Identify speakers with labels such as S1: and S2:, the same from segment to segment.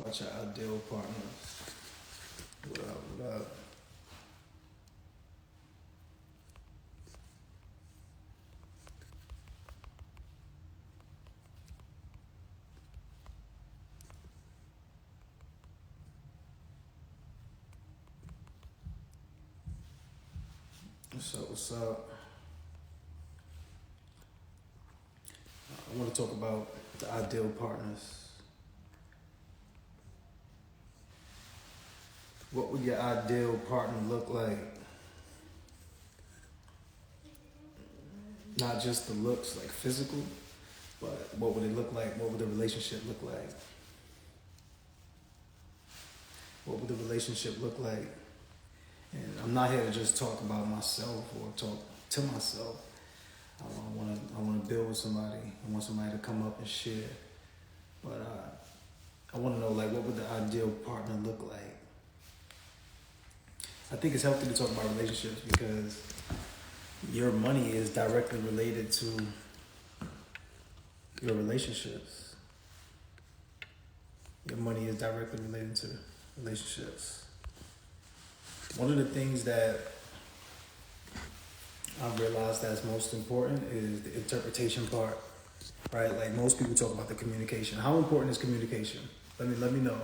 S1: about your ideal partner. What up, what up? What's up, what's up? I want to talk about the ideal partners. What would your ideal partner look like? Not just the looks, like physical, but what would it look like? What would the relationship look like? What would the relationship look like? And I'm not here to just talk about myself or talk to myself. I want to build with somebody. I want somebody to come up and share. But I want to know, like, what would the ideal partner look like? I think it's healthy to talk about relationships because your money is directly related to your relationships. Your money is directly related to relationships. One of the things that I've realized that's most important is the interpretation part, right? Like most people talk about the communication. How important is communication? Let me know.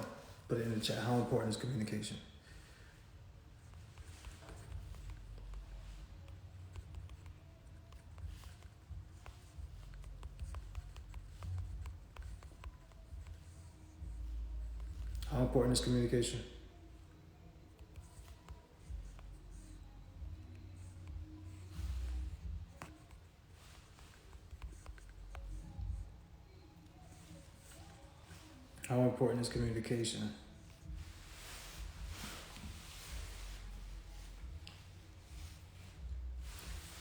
S1: Put it in the chat. How important is communication? How important is communication? How important is communication?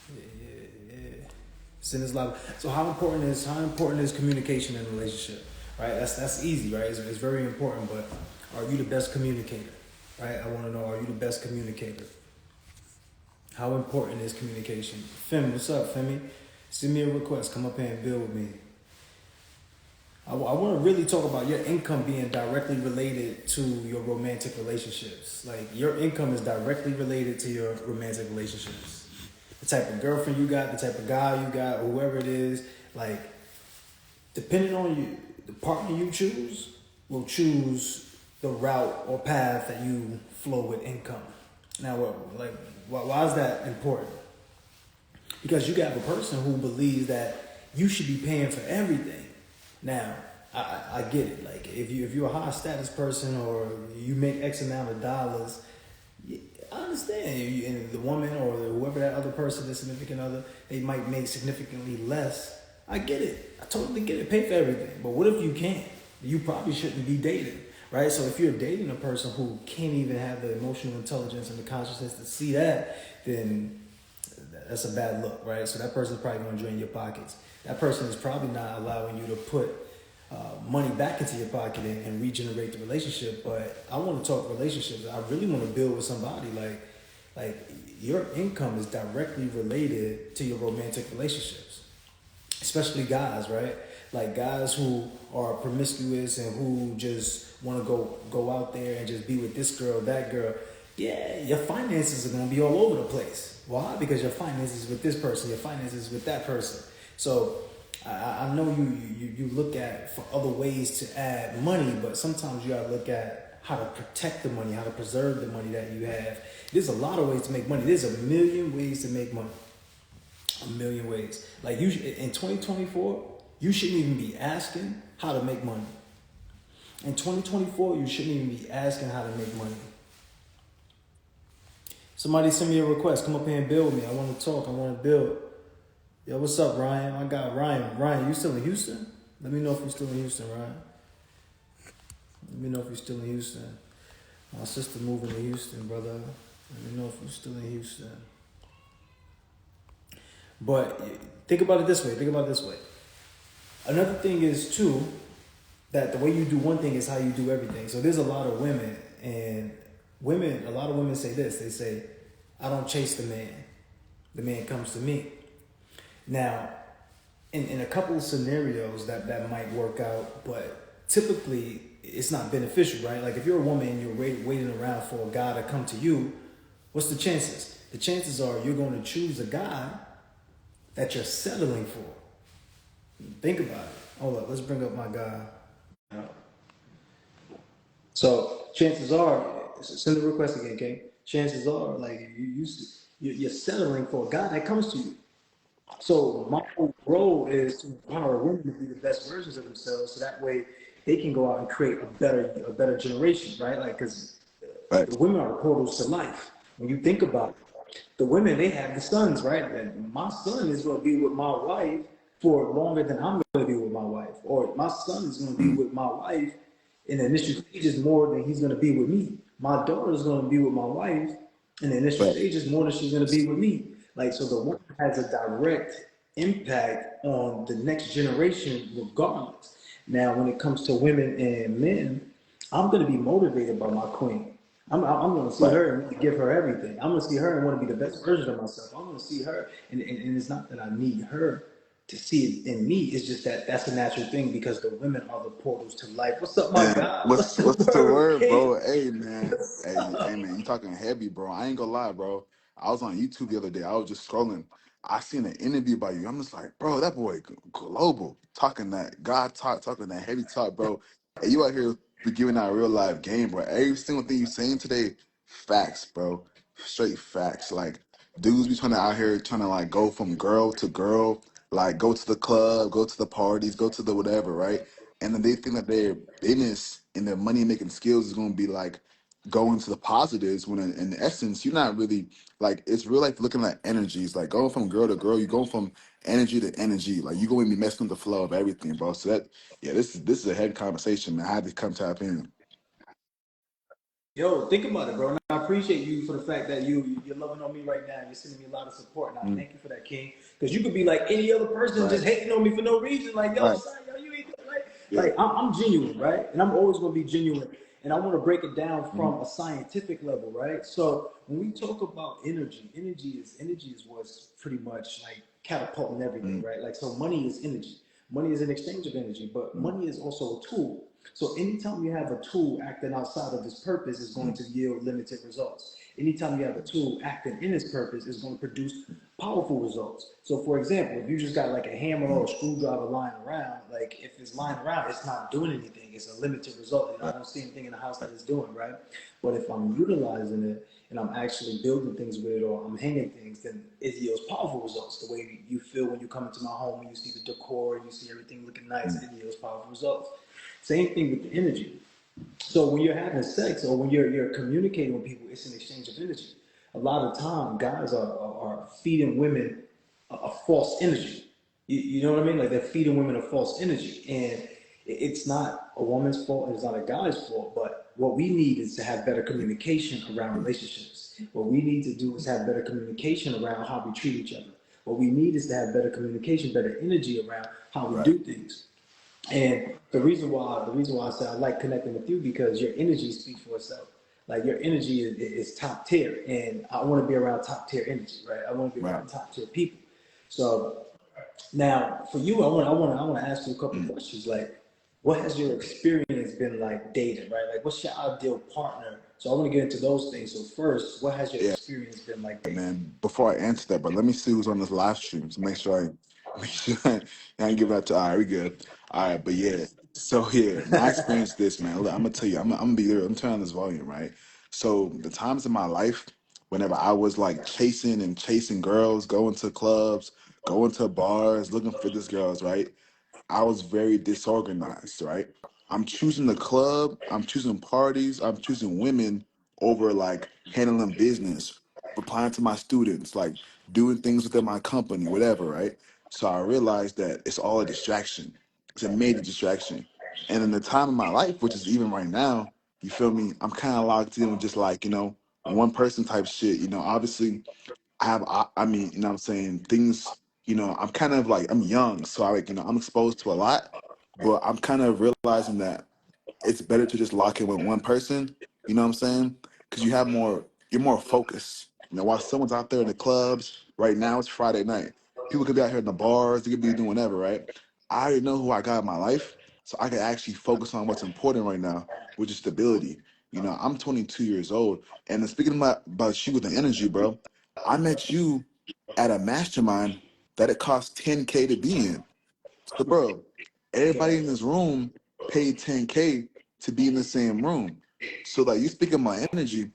S1: Yeah. It's in this level. So how important is communication in a relationship? Right? That's easy, right? It's very important, but are you the best communicator? Right? I want to know, are you the best communicator? How important is communication? Femi, what's up, Femi? Send me a request. Come up here and build with me. I want to really talk about your income being directly related to your romantic relationships. Like, your income is directly related to your romantic relationships. The type of girlfriend you got, the type of guy you got, or whoever it is, like, depending on you, the partner you choose will choose the route or path that you flow with income. Now, why is that important? Because you got a person who believes that you should be paying for everything. Now, I get it. Like, if you're a high status person or you make X amount of dollars, I understand. And the woman or whoever that other person, the significant other, they might make significantly less. I get it. I totally get it. Pay for everything. But what if you can't? You probably shouldn't be dating, right? So if you're dating a person who can't even have the emotional intelligence and the consciousness to see that, then that's a bad look, right? So that person's probably going to drain your pockets. That person is probably not allowing you to put money back into your pocket and regenerate the relationship. But I want to talk relationships. I really want to build with somebody. Like your income is directly related to your romantic relationships, especially guys, right? Like guys who are promiscuous and who just want to go out there and just be with this girl, that girl. Yeah, your finances are going to be all over the place. Why? Because your finances with this person, your finances with that person. So I know you look at for other ways to add money, but sometimes you gotta look at how to protect the money, how to preserve the money that you have. There's a lot of ways to make money. There's a million ways to make money. A million ways. Like in 2024, you shouldn't even be asking how to make money. In 2024, you shouldn't even be asking how to make money. Somebody send me a request. Come up here and build with me. I want to talk. I want to build. Yo, what's up, Ryan? I got Ryan. Ryan, you still in Houston? Let me know if you're still in Houston, Ryan. Let me know if you're still in Houston. My sister moving to Houston, brother. Let me know if you're still in Houston. But think about it this way. Another thing is, too, that the way you do one thing is how you do everything. So there's a lot of women, and a lot of women say this. They say, I don't chase the man. The man comes to me. Now, in a couple of scenarios that might work out, but typically it's not beneficial, right? Like if you're a woman and you're waiting around for a guy to come to you, what's the chances? The chances are you're going to choose a guy that you're settling for. Think about it. Hold up, let's bring up my guy. So chances are, send the request again, King. Chances are, like you're settling for a guy that comes to you. So my whole role is to empower women to be the best versions of themselves, so that way they can go out and create a better generation, right? Like, because the
S2: Facts.
S1: women are the portals to life. When you think about it, the women they have the sons, right? And my son is going to be with my wife for longer than I'm going to be with my wife, or my son is going to be
S2: Mm,
S1: with my wife in the initial stages more than he's going to be with me. My daughter is going to be with my wife in the initial
S2: facts.
S1: stages more than she's going to be with me. Like, so the woman has a direct impact on the next generation regardless. Now, when it comes to women and men, I'm going to be motivated by my queen. I'm going to see
S2: Facts.
S1: her and give her everything. I'm going to see her and want to be the best version of myself. I'm going to see her, and it's not that I need her to see it in me. It's just that that's a natural thing because the women are the portals to life. What's up, my
S2: And
S1: God? What's the
S2: what's the
S1: word,
S2: word,
S1: King?
S2: bro? Hey man, hey man, you talking heavy, bro. I ain't gonna lie, bro. I was on YouTube the other day. I was just scrolling. I seen an interview by you. I'm just like, bro, that boy global talking that God talk, talking that heavy talk, bro. And you out here be giving out a real live game, bro. Every single thing you saying today, facts, bro. Straight facts. Like dudes be trying to out here trying to like go from girl to girl, like go to the club, go to the parties, go to the whatever, right? And then they think that their business and their money making skills is going to be like going to the positives when in essence you're not really like it's real life looking at energies like going from girl to girl, you going from energy to energy, like you going to be messing with the flow of everything, bro. So that yeah, this is a head conversation, man. I had to come tap in.
S1: Yo, think about it, bro. And I appreciate you for the fact that you're loving on me right now. You're sending me a lot of support, and I
S2: Mm,
S1: thank you for that, King. Because you could be like any other person just
S2: facts.
S1: hating on me for no reason. Like, yo,
S2: Right.
S1: son, yo, you ain't doing right.
S2: Yeah.
S1: Like, I'm genuine, right? And I'm always gonna be genuine. And I want to break it down
S2: Mm,
S1: from a scientific level, right? So when we talk about energy, energy is what's pretty much like catapulting everything,
S2: mm,
S1: right? Like, so money is energy. Money is an exchange of energy, but
S2: mm,
S1: money is also a tool. So anytime you have a tool acting outside of its purpose is going
S2: mm,
S1: to yield limited results. Anytime you have a tool acting in its purpose is going to produce powerful results. So for example, if you just got like a hammer or
S2: mm,
S1: a screwdriver lying around, like if it's lying around, it's not doing anything. It's a limited result. And I
S2: right.
S1: don't see anything in the house that it's doing, right? But if I'm utilizing it and I'm actually building things with it or I'm hanging things, then it yields powerful results. The way you feel when you come into my home and you see the decor, you see everything looking nice,
S2: Mm,
S1: it yields powerful results. Same thing with the energy. So when you're having sex or when you're communicating with people, it's an exchange of energy. A lot of time, guys are feeding women a false energy. You know what I mean? Like they're feeding women a false energy, and it's not a woman's fault and it's not a guy's fault. But what we need is to have better communication around relationships. What we need to do is have better communication around how we treat each other. What we need is to have better communication, better energy around how we
S2: right.
S1: do things. And the reason why I say I like connecting with you because your energy speaks for itself. Like your energy is top tier, and I want to be around top tier energy, right? I want to be
S2: Right.
S1: around top tier people. So now for you, I want to ask you a couple of
S2: Mm,
S1: questions. Like, what has your experience been like dating, right? Like, what's your ideal partner? So I want to get into those things. So first, what has your
S2: yeah.
S1: experience been like dating?
S2: Man, before I answer that, but let me see who's on this live stream to make sure I make sure I ain't giving out to all right, we good. All right, but yeah. So yeah, my experience this, man. Look, I'm gonna tell you, I'm gonna be there, I'm turning on this volume, right? So the times in my life whenever I was like chasing girls, going to clubs, going to bars, looking for these girls, right? I was very disorganized, right? I'm choosing the club, I'm choosing parties, I'm choosing women over like handling business, replying to my students, like doing things within my company, whatever, right? So I realized that it's all a distraction. It's a major distraction. And in the time of my life, which is even right now, you feel me? I'm kind of locked in with just like, one person type shit. Obviously I mean, you know what I'm saying, things, I'm kind of like I'm young, so I like, I'm exposed to a lot, but I'm kind of realizing that it's better to just lock in with one person, you know what I'm saying? Because you're more focused. While someone's out there in the clubs, right now it's Friday night. People could be out here in the bars, they could be doing whatever, right? I already know who I got in my life. so I can actually focus on what's important right now, which is stability. You know, I'm 22 years old, and speaking about you with the energy, bro, I met you at a mastermind that it cost 10K to be in. So, bro, everybody in this room paid 10K to be in the same room. So, like, you speaking my energy,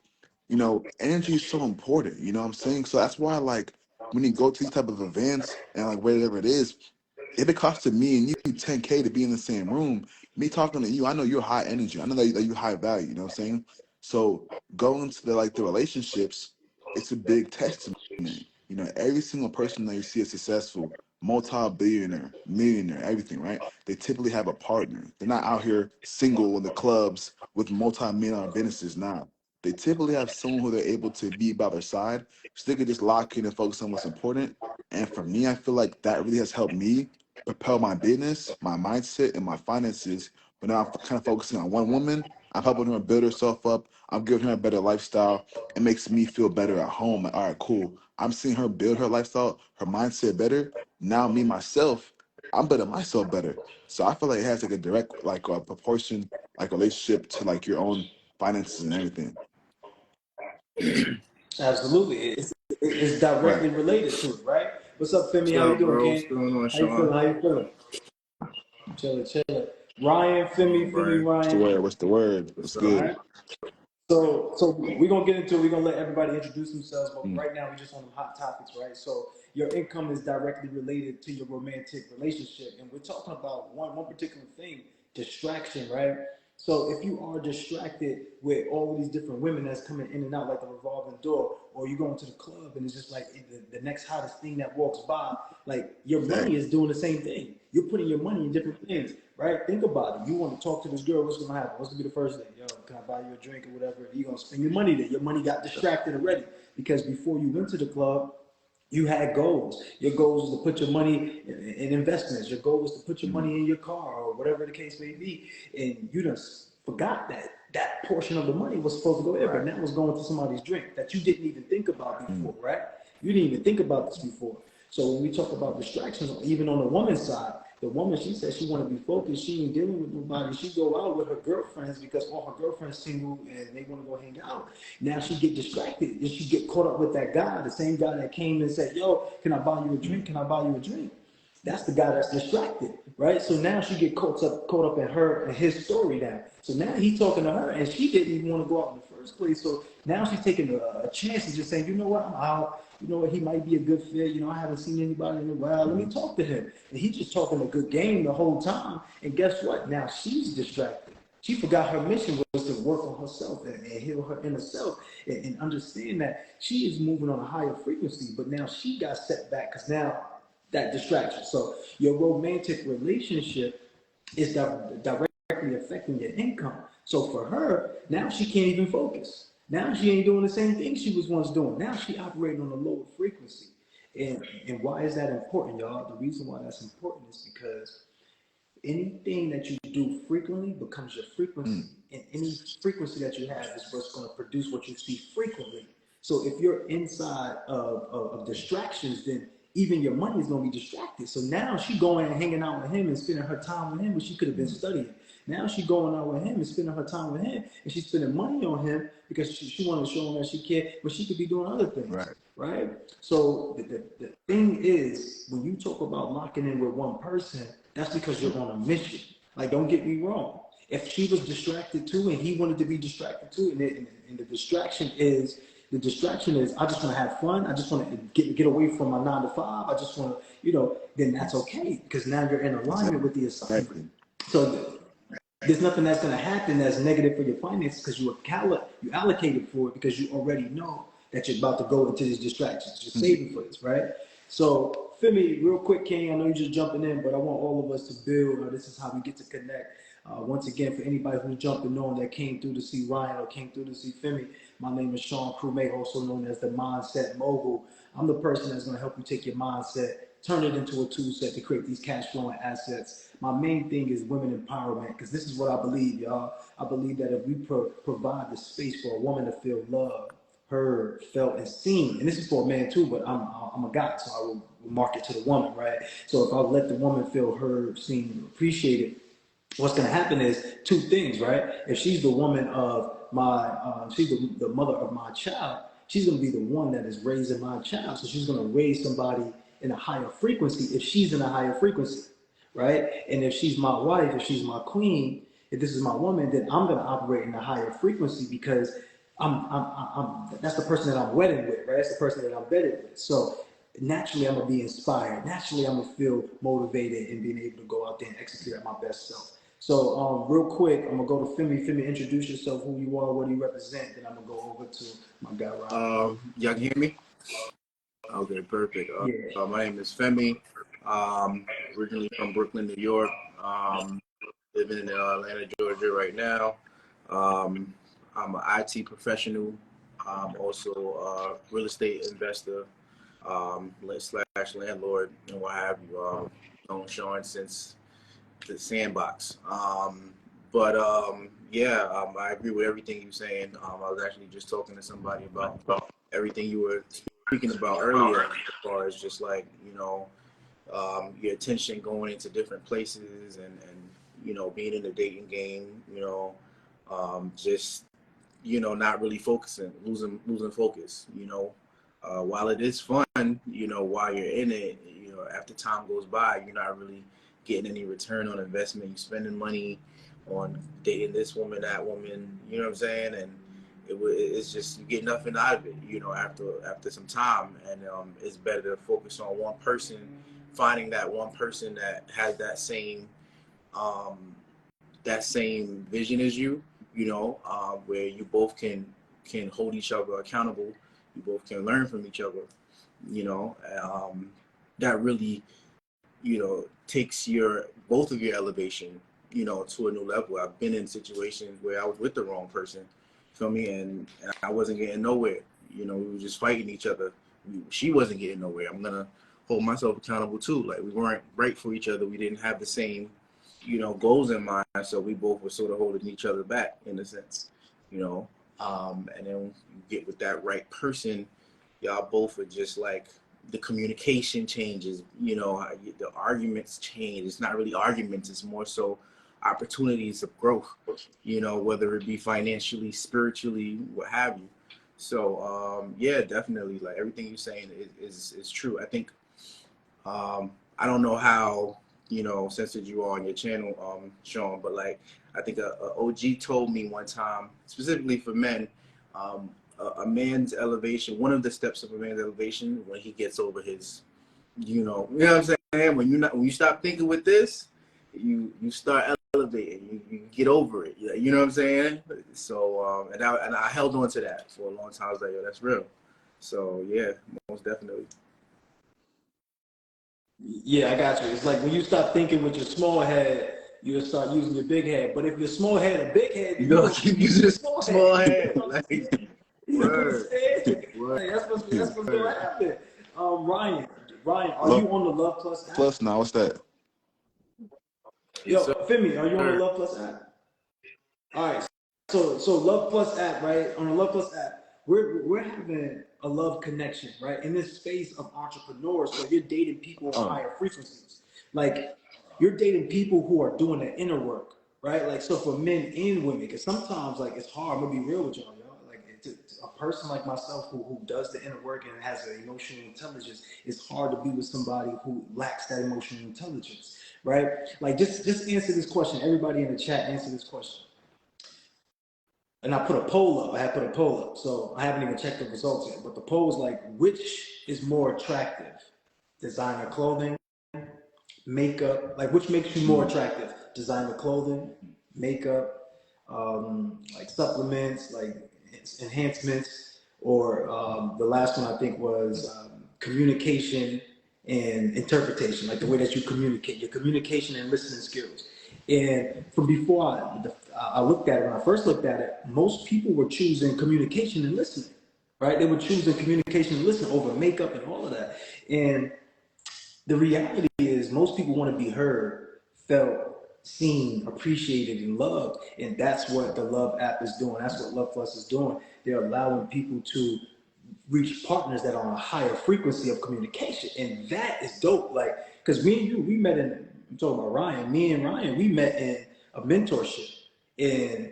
S2: you know, energy is so important. You know what I'm saying? So that's why, like, when you go to these type of events and like whatever it is, if it costed me and you 10K to be in the same room, me talking to you, I know you're high energy. I know that you high value. You know what I'm saying? So going to the relationships, it's a big testament. You know, every single person that you see is successful, multi-billionaire, millionaire, everything, right? They typically have a partner. They're not out here single in the clubs with multi-million businesses now. They typically have someone who they're able to be by their side, so they can just lock in and focus on what's important. And for me, I feel like that really has helped me propel my business, my mindset, and my finances. But now I'm kind of focusing on one woman. I'm helping her build herself up. I'm giving her a better lifestyle. It makes me feel better at home. Like, all right, cool. I'm seeing her build her lifestyle, her mindset better. Now me myself, I'm building myself better. So I feel like it has like a direct, like a proportion, like relationship to like your own finances and everything.
S1: Absolutely, it's
S2: Right.
S1: directly related to it, right? What's up,
S3: What's
S1: Femi? How you
S3: up,
S1: doing,
S3: bro? What's
S1: King?
S3: going on,
S1: How you feeling?
S3: Sean?
S1: How you feeling? Chilling, chilling. Ryan,
S3: Oh,
S1: Femi,
S3: Brian.
S2: What's the
S1: Ryan.
S2: word? What's the word?
S3: What's
S2: What's
S3: up?
S2: good?
S1: Right. So we're gonna get into it. We're gonna let everybody introduce themselves, but
S2: Mm,
S1: right now we're just on the hot topics, right? So your income is directly related to your romantic relationship, and we're talking about one particular thing, distraction, right? So if you are distracted with all of these different women that's coming in and out like a revolving door, or you going to the club and it's just like the next hottest thing that walks by, like your money
S2: exactly.
S1: is doing the same thing. You're putting your money in different things, right? Think about it. You want to talk to this girl, what's gonna happen? What's gonna be the first thing? Yo, can I buy you a drink or whatever? You're gonna spend your money there. Your money got distracted already because before you went to the club, you had goals. Your goal was to put your money in investments. Your goal was to put your
S2: Mm,
S1: money in your car or whatever the case may be. And you just forgot that that portion of the money was supposed to go there, but
S3: Right.
S1: now it's going to somebody's drink that you didn't even think about
S2: mm,
S1: before, right? You didn't even think about this before. So when we talk about distractions, even on the woman's side, the woman, she said she want to be focused. She ain't dealing with nobody. She go out with her girlfriends because all her girlfriends single and they want to go hang out. Now she get distracted and she get caught up with that guy, the same guy that came and said, "Yo, can I buy you a drink?
S2: mm.
S1: Can I buy you a drink?" That's the guy that's distracted, right? So now she get caught up in her and his story now. So now he's talking to her, and she didn't even want to go out in the first place. So now she's taking a chance and just saying, you know what, I'm out. You know what, he might be a good fit. You know, I haven't seen anybody in a while. Let me
S2: Mhm.
S1: talk to him. And he's just talking a good game the whole time. And guess what? Now she's distracted. She forgot her mission was to work on herself and heal her inner self and understand that she is moving on a higher frequency. But now she got set back because now that distraction. So your romantic relationship is directly affecting your income. So for her, now she can't even focus. Now she ain't doing the same thing she was once doing. Now she operating on a lower frequency. And why is that important, y'all? The reason why that's important is because anything that you do frequently becomes your frequency.
S2: Mm,
S1: And any frequency that you have is what's going to produce what you see frequently. So if you're inside of distractions, then even your money is going to be distracted. So now she going and hanging out with him and spending her time with him, but she could have been
S2: mm.
S1: studying. Now she going out with him and spending her time with him, and she's spending money on him because she wanted to show him that she cared, but she could be doing other things,
S2: Right.
S1: right? So the thing is, when you talk about locking in with one person, that's because you're on a mission. Like, don't get me wrong. If she was distracted too, and he wanted to be distracted too, and the distraction is, I just want to have fun. I just want to get away from my 9 to 5. I just want to, then that's okay because now you're in alignment with the assignment.
S2: Exactly.
S1: So there's nothing that's going to happen that's negative for your finances because you allocated for it because you already know that you're about to go into these distractions. You're
S2: Mm,
S1: saving for this, right? So, Femi, real quick, King, I know you're just jumping in, but I want all of us to build. This is how we get to connect. Once again, for anybody who's jumping on that came through to see Ryan or came through to see Femi, my name is Sean Crewmate, also known as the Mindset Mogul. I'm the person that's going to help you take your mindset, turn it into a tool set to create these cash flowing assets. My main thing is women empowerment because this is what I believe, y'all. I believe that if we provide the space for a woman to feel loved, heard, felt, and seen, and this is for a man too, but I'm a guy, so I will market to the woman, right? So if I let the woman feel heard, seen, appreciated, what's going to happen is two things, right? If she's the woman of my, she's the mother of my child, she's going to be the one that is raising my child. So she's going to raise somebody in a higher frequency if she's in a higher frequency, right? And if she's my wife, if she's my queen, if this is my woman, then I'm going to operate in a higher frequency because that's the person that I'm wedded with, right? That's the person that I'm vetted with. So naturally, I'm gonna be inspired. Naturally, I'm gonna feel motivated and being able to go out there and execute at my best self. So, real quick, I'm gonna go to Femi. Femi, introduce yourself, who you are, what do you represent. Then I'm gonna go over to my guy Ryan.
S3: Y'all can hear me? Okay, perfect.
S1: Yeah.
S3: My name is Femi. Originally from Brooklyn, New York. Living in Atlanta, Georgia right now. I'm an IT professional. I'm also a real estate investor, slash landlord, and what have you. Known Sean since the sandbox. I agree with everything you're saying. I was actually just talking to somebody about everything you were speaking about earlier, as far as just like, your attention going into different places and being in the dating game, just, not really focusing, losing focus, while it is fun, while you're in it, after time goes by, you're not really getting any return on investment. You're spending money on dating this woman, that woman, you know what I'm saying? And it's just, you get nothing out of it, after some time. And it's better to focus on one person, finding that one person that has that same vision as you, where you both can hold each other accountable. You both can learn from each other, that really, takes both of your elevation, to a new level. I've been in situations where I was with the wrong person, feel me, and I wasn't getting nowhere. We were just fighting each other. She wasn't getting nowhere. I'm gonna hold myself accountable too. Like, we weren't right for each other. We didn't have the same, goals in mind. So we both were sort of holding each other back in a sense, and then you get with that right person, y'all both are just like, the communication changes, the arguments change. It's not really arguments, it's more so opportunities of growth, whether it be financially, spiritually, what have you. So, definitely, like, everything you're saying is true. I think, I don't know how, censored you are on your channel, Sean, but like, I think a OG told me one time, specifically for men, a man's elevation, one of the steps of a man's elevation, when he gets over his, you know what I'm saying? When you stop thinking with this, you start elevating, you get over it. You know what I'm saying? So, and I held on to that for a long time. I was like, yo, that's real. So yeah, most definitely.
S1: Yeah, I got you. It's like when you stop thinking with your small head, you'll start using your big head. But if your small head a big head,
S3: You gotta keep using
S1: your
S3: this small head. Like,
S1: you know what I'm
S3: word.
S1: saying?
S3: Word.
S1: Like, that's what's gonna happen. Ryan, are
S2: Love
S1: you on the Love Plus app?
S2: Plus now, what's that?
S1: Yo,
S3: Yes, sir.
S1: Femi, are you on the Love Plus app? All right. So Love Plus app, right? On the Love Plus app, we're having a love connection, right? In this space of entrepreneurs, so you're dating people on
S2: Oh,
S1: higher frequencies. Like, you're dating people who are doing the inner work, right? Like, so for men and women, because sometimes, like, it's hard. I'm gonna be real with y'all. Like, a person like myself who does the inner work and has an emotional intelligence, it's hard to be with somebody who lacks that emotional intelligence, right? Like, just answer this question. Everybody in the chat, answer this question. And I put a poll up. I had put a poll up. So I haven't even checked the results yet. But the poll is like, which is more attractive? Designer clothing, makeup, like which makes you more attractive? Designer clothing, makeup, like supplements, like enhancements, or the last one I think was communication and interpretation, like the way that you communicate, your communication and listening skills. And from before I looked at it, when I first looked at it, most people were choosing communication and listening, right? They were choosing communication and listening over makeup and all of that. And the reality is most people want to be heard, felt, seen, appreciated, and loved. And that's what the Love app is doing. That's what Love Plus is doing. They're allowing people to reach partners that are on a higher frequency of communication. And that is dope. Like, because me and you, we met in, I'm talking about Ryan, me and Ryan, we met in a mentorship. And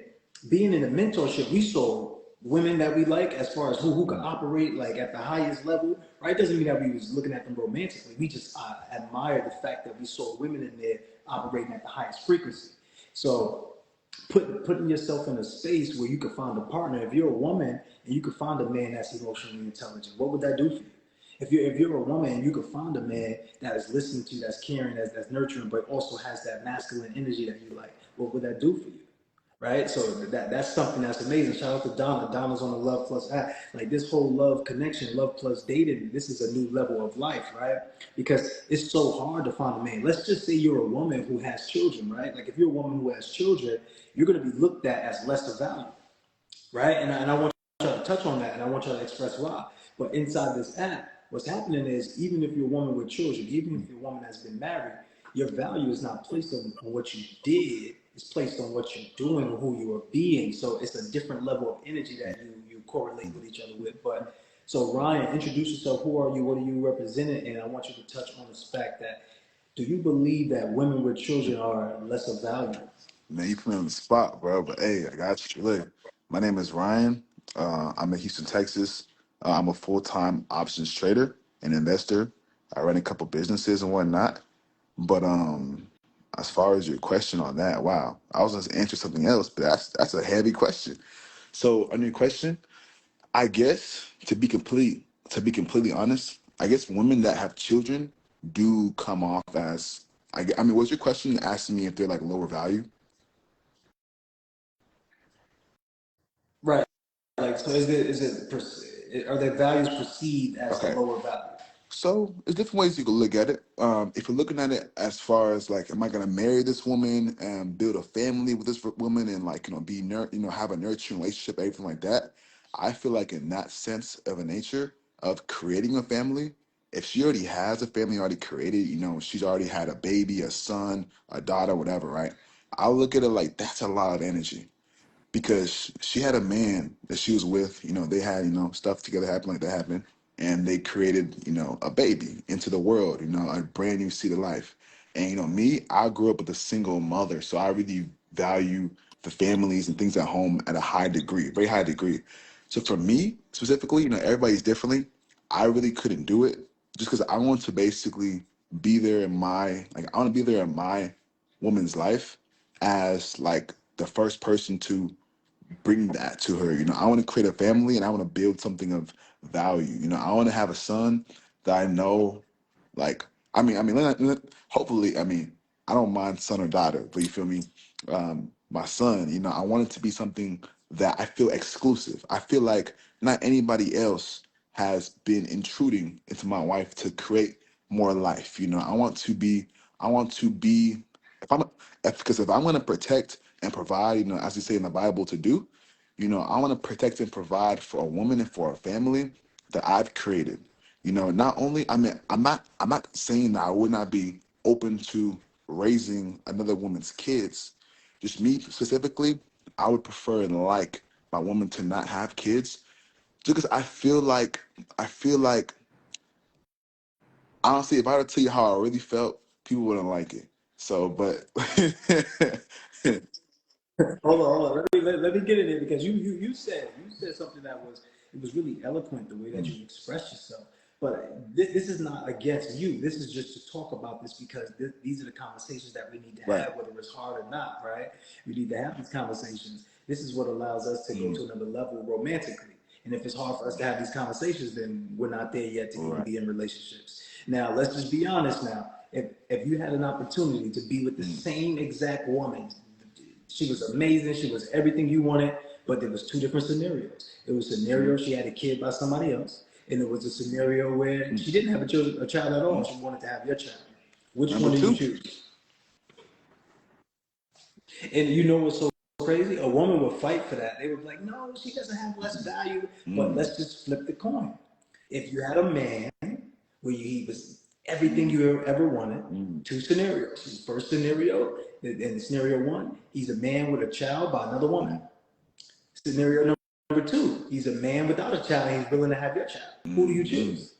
S1: being in a mentorship, we saw women that we like as far as who could operate like at the highest level, right? Doesn't mean that we was looking at them romantically. We just admired the fact that we saw women in there operating at the highest frequency. So putting yourself in a space where you could find a partner. If you're a woman and you could find a man that's emotionally intelligent, what would that do for you? If you're a woman and you could find a man that is listening to you, that's caring, that's nurturing, but also has that masculine energy that you like, what would that do for you? Right? So that's something that's amazing. Shout out to Donna. Donna's on the Love Plus app. Like this whole love connection, love plus dating, this is a new level of life, right? Because it's so hard to find a man. Let's just say you're a woman who has children, right? Like if you're a woman who has children, you're going to be looked at as less of value, right? And I want y'all to touch on that, and I want y'all to express why. But inside this app, what's happening is even if you're a woman with children, even if you're a woman that's been married, your value is not placed on what you did. It's placed on what you're doing or who you are being. So it's a different level of energy that you correlate with each other with. But so Ryan, introduce yourself. Who are you? What are you representing? And I want you to touch on the fact that do you believe that women with children are less of value?
S2: Man, you put me on the spot, bro. But hey, I got you. Look, my name is Ryan. I'm in Houston, Texas. I'm a full-time options trader and investor. I run a couple businesses and whatnot. But as far as your question on that, wow, I was going to answer something else, but that's a heavy question. So on your question, I guess to be completely honest, I guess women that have children do come off as I mean, was your question asking me if they're like lower value?
S1: Right. Like, so are their values perceived as a
S2: Okay.
S1: lower value?
S2: So there's different ways you can look at it. If you're looking at it as far as like, am I gonna marry this woman and build a family with this woman and like have a nurturing relationship, everything like that? I feel like in that sense of a nature of creating a family, if she already has a family already created, she's already had a baby, a son, a daughter, whatever, right? I look at it like that's a lot of energy because she had a man that she was with. They had stuff together happen like that happened, and they created a baby into the world. A brand new seed of life. And me, I grew up with a single mother, so I really value the families and things at home at a high degree, very high degree. So for me specifically, everybody's differently. I really couldn't do it just because I want to basically be there in my like I want to be there in my woman's life as like the first person to bring that to her. I want to create a family and I want to build something of value. I want to have a son that I know, like, hopefully, I don't mind son or daughter, but you feel me? My son, I want it to be something that I feel exclusive. I feel like not anybody else has been intruding into my life to create more life. I want to be, if I'm, because if I'm going to protect and provide, as you say in the Bible to do, I want to protect and provide for a woman and for a family that I've created. Not only, I'm not saying that I would not be open to raising another woman's kids. Just me specifically, I would prefer and like my woman to not have kids, just because I feel like honestly, if I were to tell you how I really felt, people wouldn't like it. So, but
S1: Hold on. Let me get in there because you said something that was really eloquent the way that
S2: Mm,
S1: you expressed yourself. But this is not against you. This is just to talk about this because these are the conversations that we need to
S2: right.
S1: have, whether it's hard or not. Right? We need to have these conversations. This is what allows us to go
S2: Mm,
S1: to another level romantically. And if it's hard for us to have these conversations, then we're not there yet to even
S2: right.
S1: be in relationships. Now, let's just be honest. Now, if you had an opportunity to be with the
S2: Mm,
S1: same exact woman, she was amazing. She was everything you wanted, but there was two different scenarios. It was a
S2: mm,
S1: scenario she had a kid by somebody else, and there was a scenario where
S2: mm,
S1: she didn't have a child at all.
S2: mm.
S1: She wanted to have your child. Which
S2: Number
S1: one do you
S2: two.
S1: choose? And you know what's so crazy? A woman would fight for that. They would be like, no, she doesn't have less value. But
S2: Mm,
S1: let's just flip the coin. If you had a man where he was everything you ever wanted,
S2: mm,
S1: two scenarios. First scenario, in scenario one, he's a man with a child by another woman.
S2: mm,
S1: Scenario number two, he's a man without a child and he's willing to have your child. Who do you
S2: mm, mm.
S1: choose?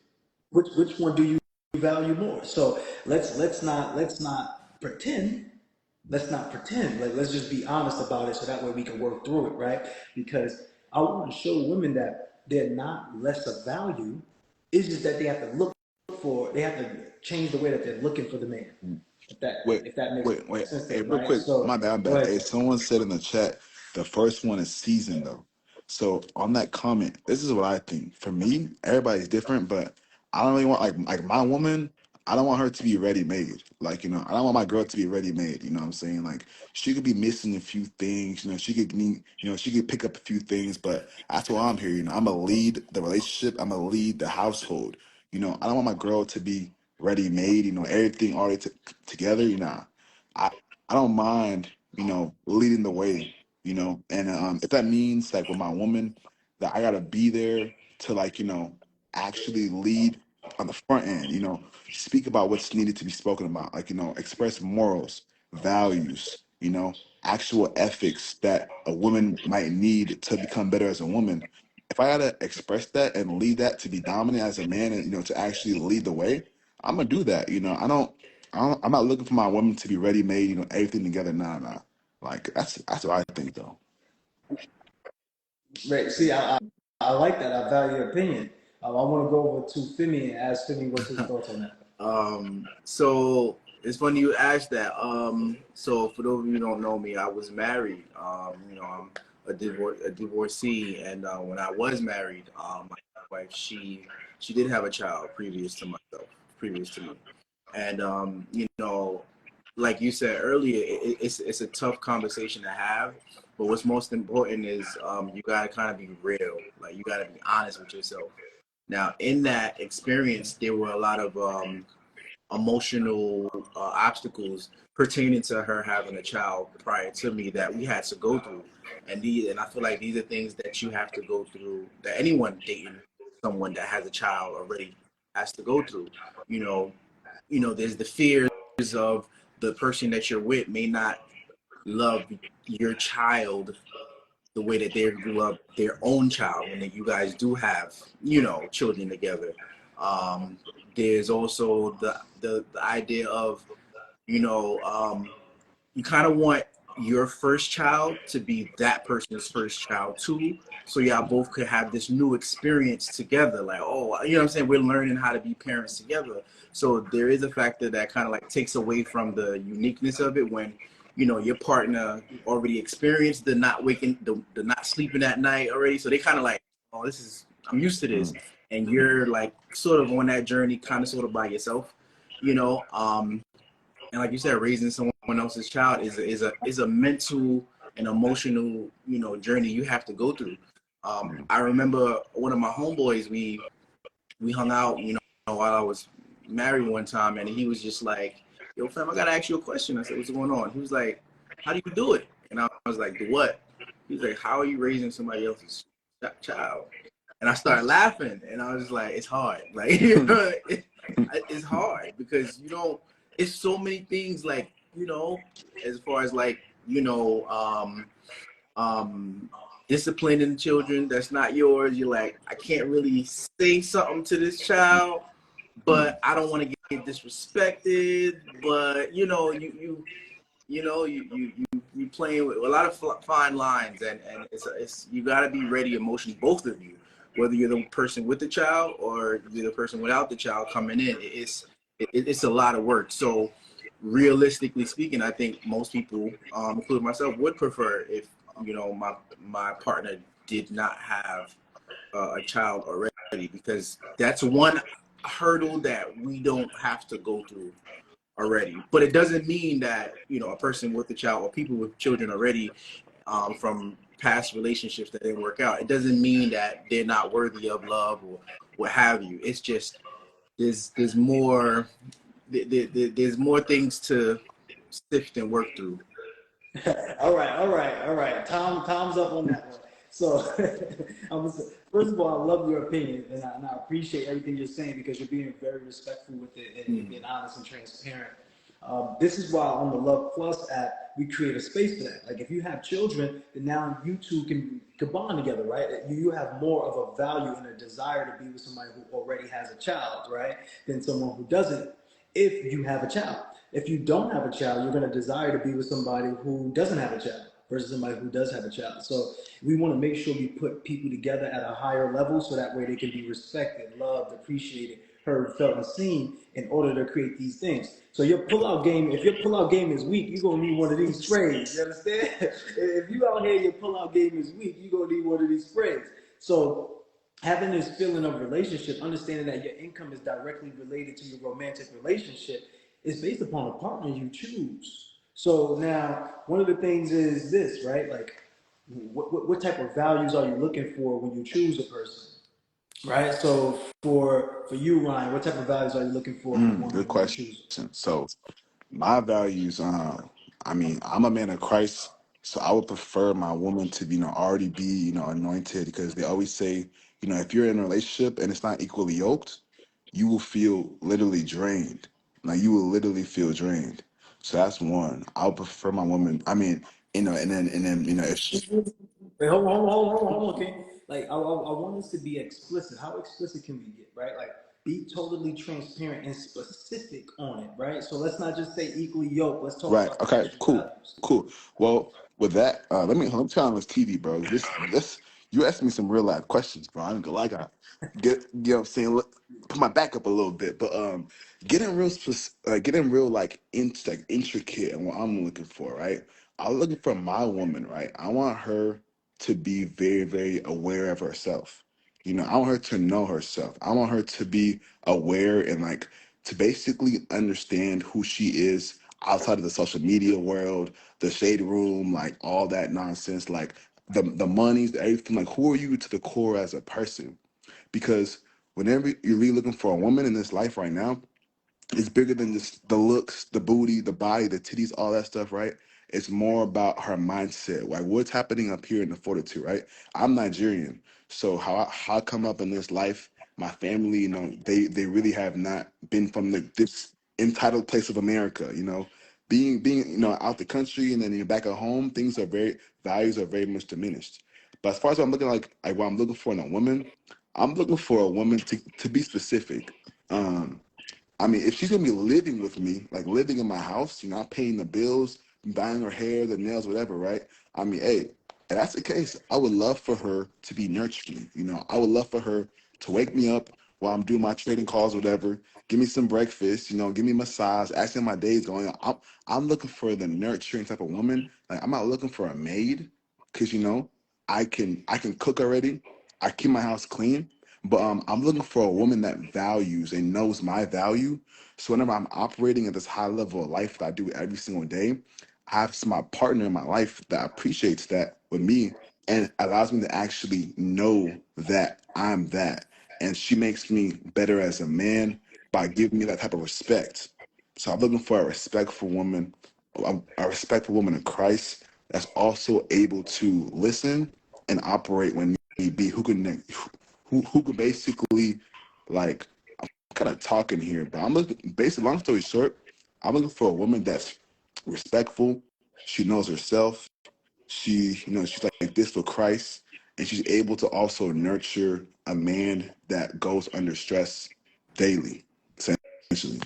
S1: Which one do you value more? So let's not pretend let's not pretend. Like, let's just be honest about it so that way we can work through it, right? Because I want to show women that they're not less of value. It's just that they have to they have to change the way that they're looking for the man.
S2: Wait,
S1: If that makes
S2: wait.
S1: sense to
S2: Hey,
S1: them,
S2: real
S1: right?
S2: quick,
S1: So
S2: my
S1: go
S2: bad.
S1: ahead.
S2: Hey, someone said in the chat, the first one is seasoned though. So on that comment, this is what I think. For me, everybody's different, but I don't really want like my woman. I don't want her to be ready made. Like I don't want my girl to be ready made. You know what I'm saying? Like she could be missing a few things. She could need. She could pick up a few things. But that's why I'm here. I'm gonna lead the relationship. I'm gonna lead the household. I don't want my girl to be ready made. Everything already together. I I don't mind, leading the way, and if that means like with my woman that I gotta be there to like, actually lead on the front end, speak about what's needed to be spoken about, like, express morals, values, actual ethics that a woman might need to become better as a woman. If I gotta express that and lead that to be dominant as a man and, to actually lead the way, I'm gonna do that. I'm not looking for my woman to be ready made, everything together. Nah, nah. Like that's what I think though.
S1: Right. See, I like that. I value your opinion. I want to go over to Femi and ask Femi what's his thoughts on that.
S3: So it's funny you asked that. So for those of you who don't know me, I was married. I'm a divorcee, and when I was married, my wife, she did have a child previous to me, and like you said earlier, it's a tough conversation to have. But what's most important is you gotta kind of be real. Like you gotta be honest with yourself. Now, in that experience, there were a lot of emotional obstacles pertaining to her having a child prior to me that we had to go through, and I feel like these are things that you have to go through, that anyone dating someone that has a child already has to go through. You know, there's the fears of the person that you're with may not love your child the way that they grew up their own child when you guys do have children together. um, there's also the idea of you know um, you kind of want your first child to be that person's first child too, so y'all both could have this new experience together, like, oh, you know what I'm saying, we're learning how to be parents together. So there is a factor that kind of like takes away from the uniqueness of it when your partner already experienced the not sleeping at night already, so they kind of like, oh, this is, I'm used to this,
S2: Mm,
S3: and you're like sort of on that journey kind of sort of by yourself, and like you said, raising someone else's child is a mental and emotional journey you have to go through.
S2: mm,
S3: I remember one of my homeboys, we hung out while I was married one time, and he was just like, "Yo, fam, I gotta ask you a question." I said, "What's going on?" He was like, "How do you do it?" And I was like, "Do what?" He was like, "How are you raising somebody else's child?" And I started laughing, and I was just like, "It's hard. Like, it's hard because you don't. It's so many things, like as far as like um, disciplining children that's not yours. You're like, I can't really say something to this child,
S2: mm,
S3: but I don't want to get disrespected. But you playing with a lot of fine lines, and it's you got to be ready emotionally, both of you, whether you're the person with the child or you're the person without the child coming in. It's a lot of work. So realistically speaking, I think most people, including myself, would prefer if my partner did not have a child already, because that's one hurdle that we don't have to go through already. But it doesn't mean that a person with a child or people with children already, from past relationships that didn't work out, it doesn't mean that they're not worthy of love or what have you. It's just there's more there's more things to sift and work through.
S1: All right. Time's up on that one. So, first of all, I love your opinion, and I appreciate everything you're saying because you're being very respectful with it and
S3: Mm.
S1: being honest and transparent. This is why on the Love Plus app we create a space for that. Like if you have children, then now you two can bond together, right? You have more of a value and a desire to be with somebody who already has a child, right, than someone who doesn't. if you have a child. If you don't have a child, you're going to desire to be with somebody who doesn't have a child versus somebody who does have a child. So we want to make sure we put people together at a higher level so that way they can be respected, loved, appreciated, heard, felt, and seen in order to create these things. So your pullout game, if your pullout game is weak, you're gonna need one of these sprays. You understand? If you out here, your pullout game is weak, you're gonna need one of these sprays. So having this feeling of relationship, understanding that your income is directly related to your romantic relationship, is based upon a partner you choose. So now, one of the things is this, right? Like, what type of values are you looking for when you choose a person, right? So for you, Ryan, what type of values are you looking for in a
S2: Good
S1: woman when you
S2: question.
S1: choose
S2: So my values, I mean, I'm a man of Christ, so I would prefer my woman to, already be, anointed, because they always say, if you're in a relationship and it's not equally yoked, you will feel literally drained. Like you will literally feel drained. So that's one. I would prefer my woman. I mean, and then, if she,
S1: her? Wait, hold on, King. Like, I want us to be explicit. How explicit can we get, right? Like, be totally transparent and specific on it, right? So let's not just say equally yoked. Let's talk
S2: right?
S1: about the
S2: Okay,
S1: actual
S2: cool,
S1: values.
S2: cool. Well, with that, let me turn on this TV, bro. This you asked me some real life questions, bro. I'm gonna like I get, what I'm saying. Put my back up a little bit, but getting real like intricate and what I'm looking for, right? I'm looking for my woman, right? I want her to be very, very aware of herself. I want her to know herself. I want her to be aware and like to basically understand who she is outside of the social media world, the shade room, like all that nonsense, like the monies, everything. Like, who are you to the core as a person? Because whenever you're really looking for a woman in this life right now, it's bigger than just the looks, the booty, the body, the titties, all that stuff, right? It's more about her mindset, like what's happening up here in the fortitude, right? I'm Nigerian, so how I come up in this life, my family, they really have not been from this entitled place of America, being out the country and then you're back at home, values are very much diminished. But as far as I'm looking like what I'm looking for in a woman, I'm looking for a woman to be specific. Um, I mean, if she's gonna be living with me, like living in my house, I'm paying the bills, buying her hair, the nails, whatever, right? I mean, hey, if that's the case, I would love for her to be nurturing. I would love for her to wake me up while I'm doing my trading calls, whatever. Give me some breakfast, give me a massage, ask me how my day's going. I'm looking for the nurturing type of woman. Like I'm not looking for a maid, because I can cook already. I keep my house clean. But I'm looking for a woman that values and knows my value. So whenever I'm operating at this high level of life that I do every single day, I have my partner in my life that appreciates that with me and allows me to actually know that I'm that. And she makes me better as a man by giving me that type of respect. So I'm looking for a respectful woman, a respectful woman in Christ that's also able to listen and operate when need be, who could basically, like, kind of talking here, but I'm looking, basically, long story short, I'm looking for a woman that's respectful. She knows herself. She's like this for Christ, and she's able to also nurture a man that goes under stress daily, essentially.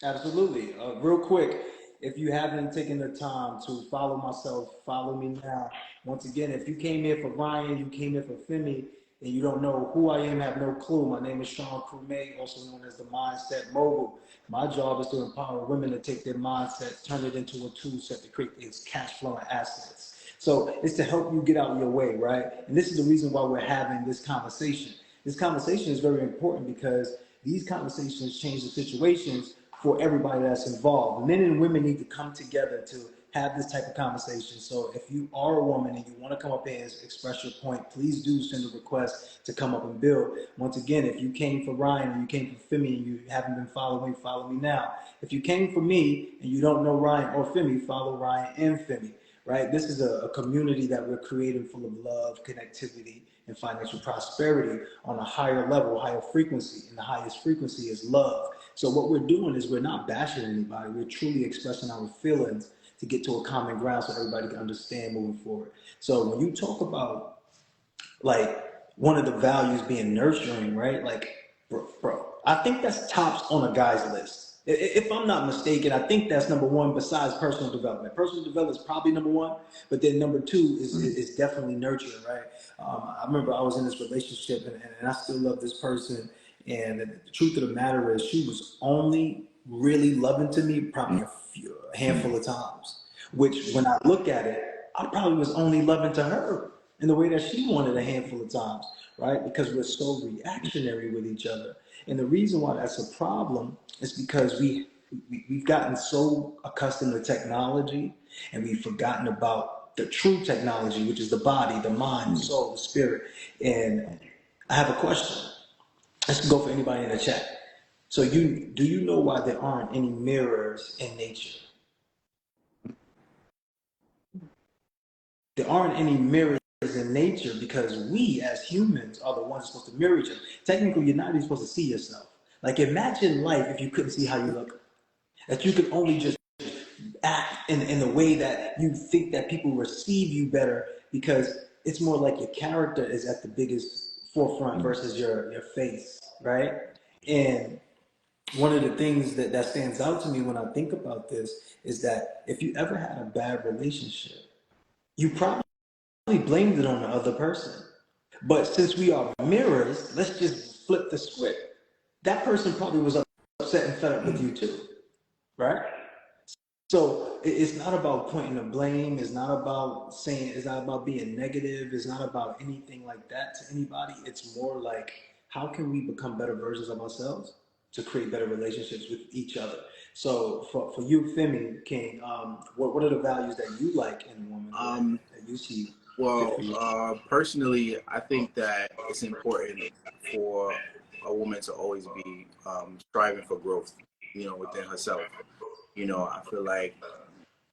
S1: Absolutely. Real quick, if you haven't taken the time to follow myself, follow me now. Once again, if you came here for Ryan, you came here for Femi, and you don't know who I am, have no clue. My name is Sean Crumay, also known as the Mindset Mogul. My job is to empower women to take their mindset, turn it into a tool set to create these cash flowing assets. So it's to help you get out of your way, right? And this is the reason why we're having this conversation. This conversation is very important because these conversations change the situations for everybody that's involved. Men and women need to come together to have this type of conversation. So if you are a woman and you want to come up here and express your point, please do send a request to come up and build. Once again, if you came for Ryan and you came for Femi and you haven't been following, follow me now. If you came for me and you don't know Ryan or Femi, follow Ryan and Femi, right? This is a community that we're creating full of love, connectivity, and financial prosperity on a higher level, higher frequency. And the highest frequency is love. So what we're doing is we're not bashing anybody. We're truly expressing our feelings to get to a common ground so everybody can understand moving forward. So when you talk about like one of the values being nurturing, right? Like Bro, I think that's tops on a guy's list. If I'm not mistaken, I think that's number one besides personal development. Personal development is probably number one, but then number two is definitely nurturing, right? I remember I was in this relationship and I still love this person. And the truth of the matter is, she was only really loving to me probably a handful of times, which when I look at it, I probably was only loving to her in the way that she wanted a handful of times, right? Because we're so reactionary with each other. And the reason why that's a problem is because we've gotten so accustomed to technology and we've forgotten about the true technology, which is the body, the mind, the soul, the spirit. And I have a question. Let's go for anybody in the chat. So do you know why there aren't any mirrors in nature? There aren't any mirrors in nature because we as humans are the ones supposed to mirror each other. Technically, you're not even supposed to see yourself. Like imagine life if you couldn't see how you look. That you could only just act in the way that you think that people receive you better because it's more like your character is at the biggest forefront versus your face, right? And one of the things that stands out to me when I think about this is that if you ever had a bad relationship, you probably blamed it on the other person. But since we are mirrors, let's just flip the script. That person probably was upset and fed up with you too, right? So it's not about pointing the blame. It's not about saying, it's not about being negative. It's not about anything like that to anybody. It's more like, how can we become better versions of ourselves to create better relationships with each other? So for you, Femi King, what are the values that you like in a woman that you see fit
S3: Well,
S1: for you?
S3: personally, I think that it's important for a woman to always be striving for growth, within herself. I feel like,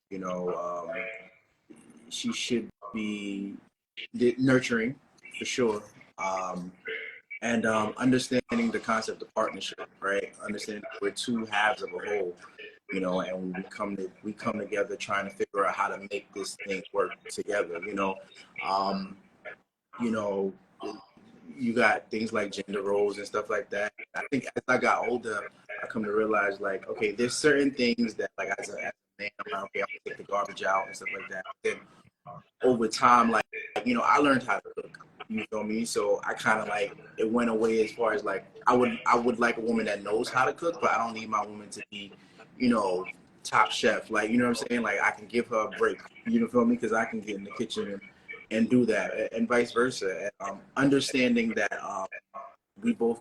S3: you know, she should be nurturing for sure. And understanding the concept of partnership, right? Understanding that we're two halves of a whole, and we come together trying to figure out how to make this thing work together. Um, you know, you got things like gender roles and stuff like that. I think as I got older, I come to realize like, okay, there's certain things that like as a man, I'm like, okay, I'm gonna take the garbage out and stuff like that. Then over time, like, I learned how to cook. You feel me? So I kind of like it went away as far as like I would like a woman that knows how to cook, but I don't need my woman to be, you know, top chef. Like you know what I'm saying? Like I can give her a break. You know feel me? Because I can get in the kitchen and do that, and vice versa. And, understanding that we both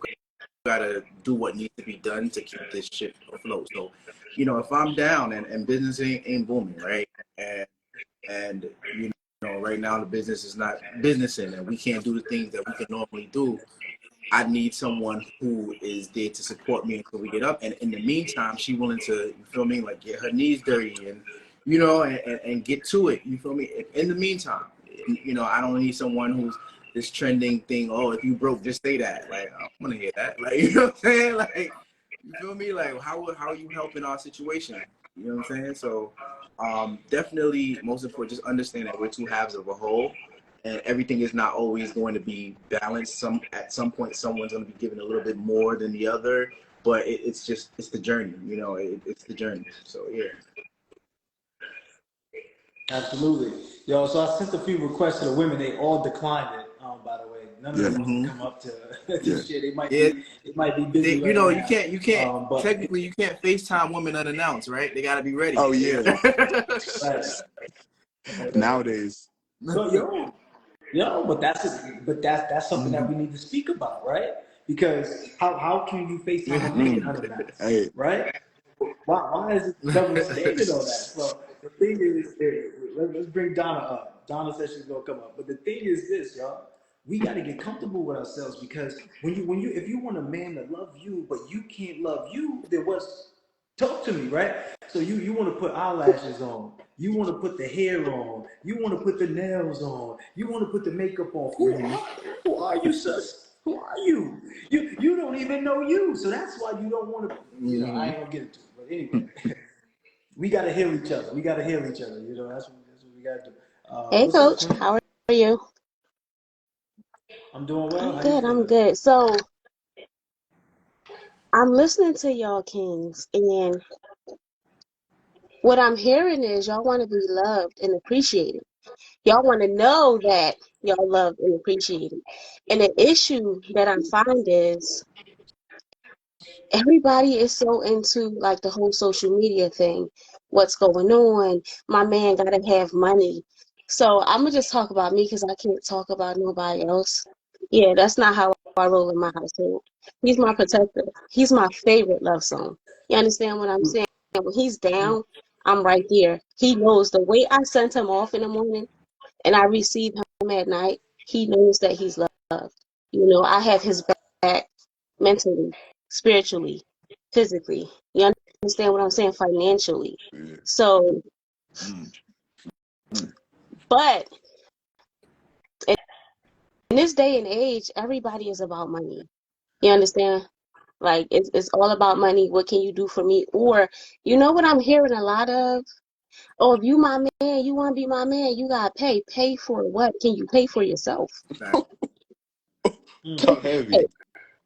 S3: got to do what needs to be done to keep this ship afloat. So, if I'm down and business ain't booming, right? And right now the business is not businessing and we can't do the things that we can normally do. I need someone who is there to support me until we get up. And in the meantime, she willing to, you feel me, like get her knees dirty and, and get to it. You feel me? In the meantime, I don't need someone who's this trending thing. Oh, if you broke, just say that. Like, I don't want to hear that. Like, you know what I'm saying? Like, you feel me? Like, how are you helping our situation? You know what I'm saying? So, definitely most important, just understand that we're two halves of a whole, and everything is not always going to be balanced. At some point, someone's going to be given a little bit more than the other, but it's the journey. It's the journey. So yeah.
S1: Absolutely. Yo, so I sent a few requests to the women. They all declined it, by the way. None of
S2: Yeah,
S1: them want to
S3: hmm
S1: come up to,
S2: yeah.
S1: to share.
S3: Yeah.
S1: They might be busy right
S3: You
S1: now.
S3: can't
S1: But
S3: technically you can't FaceTime women unannounced, right? They got to be ready.
S2: Oh yeah.
S1: right,
S2: Nowadays.
S1: but but that's something that
S2: Mhm.
S1: we need to speak about, right? Because how can you FaceTime a man unannounced,
S2: Hey,
S1: right? Why is it double standard on that? So the thing is, let's bring Donna up. Donna said she's gonna come up, but the thing is this, y'all. We got to get comfortable with ourselves because if you want a man to love you, but you can't love you, then what's talk to me, right? So you want to put eyelashes on, you want to put the hair on, you want to put the nails on, you want to put the makeup on.
S3: hmm
S1: Who are you, sis? Who are you? You don't even know you. So that's why you don't want to. I
S3: hmm
S1: ain't gonna get into it. But anyway, we gotta heal each other. We gotta heal each other. That's what we gotta do.
S4: Hey,
S1: What's up,
S4: Coach.
S1: Queen?
S4: How are you?
S1: I'm doing well.
S4: I'm
S1: How you
S4: good. I'm
S1: feeling?
S4: good. So, I'm listening to y'all kings, and what I'm hearing is y'all want to be loved and appreciated. Y'all want to know that y'all loved and appreciated. And the issue that I find is everybody is so into like the whole social media thing. What's going on? My man gotta have money. So I'm gonna just talk about me because I can't talk about nobody else. Yeah, that's not how I roll in my household. He's my protector. He's my favorite love song. You understand what I'm saying? When he's down, I'm right there. He knows the way I sent him off in the morning and I receive him at night. He knows that he's loved. You know, I have his back mentally, spiritually, physically. You understand what I'm saying? Financially.
S2: Yeah.
S4: So,
S2: Mm. Mm.
S4: but in this day and age, everybody is about money. You understand? Like it's all about money. What can you do for me? Or you know what I'm hearing a lot of? Oh, if you my man, you want to be my man, you gotta pay. Pay for what? Can you pay for yourself?
S3: Fact.
S2: Talk heavy.
S4: Hey,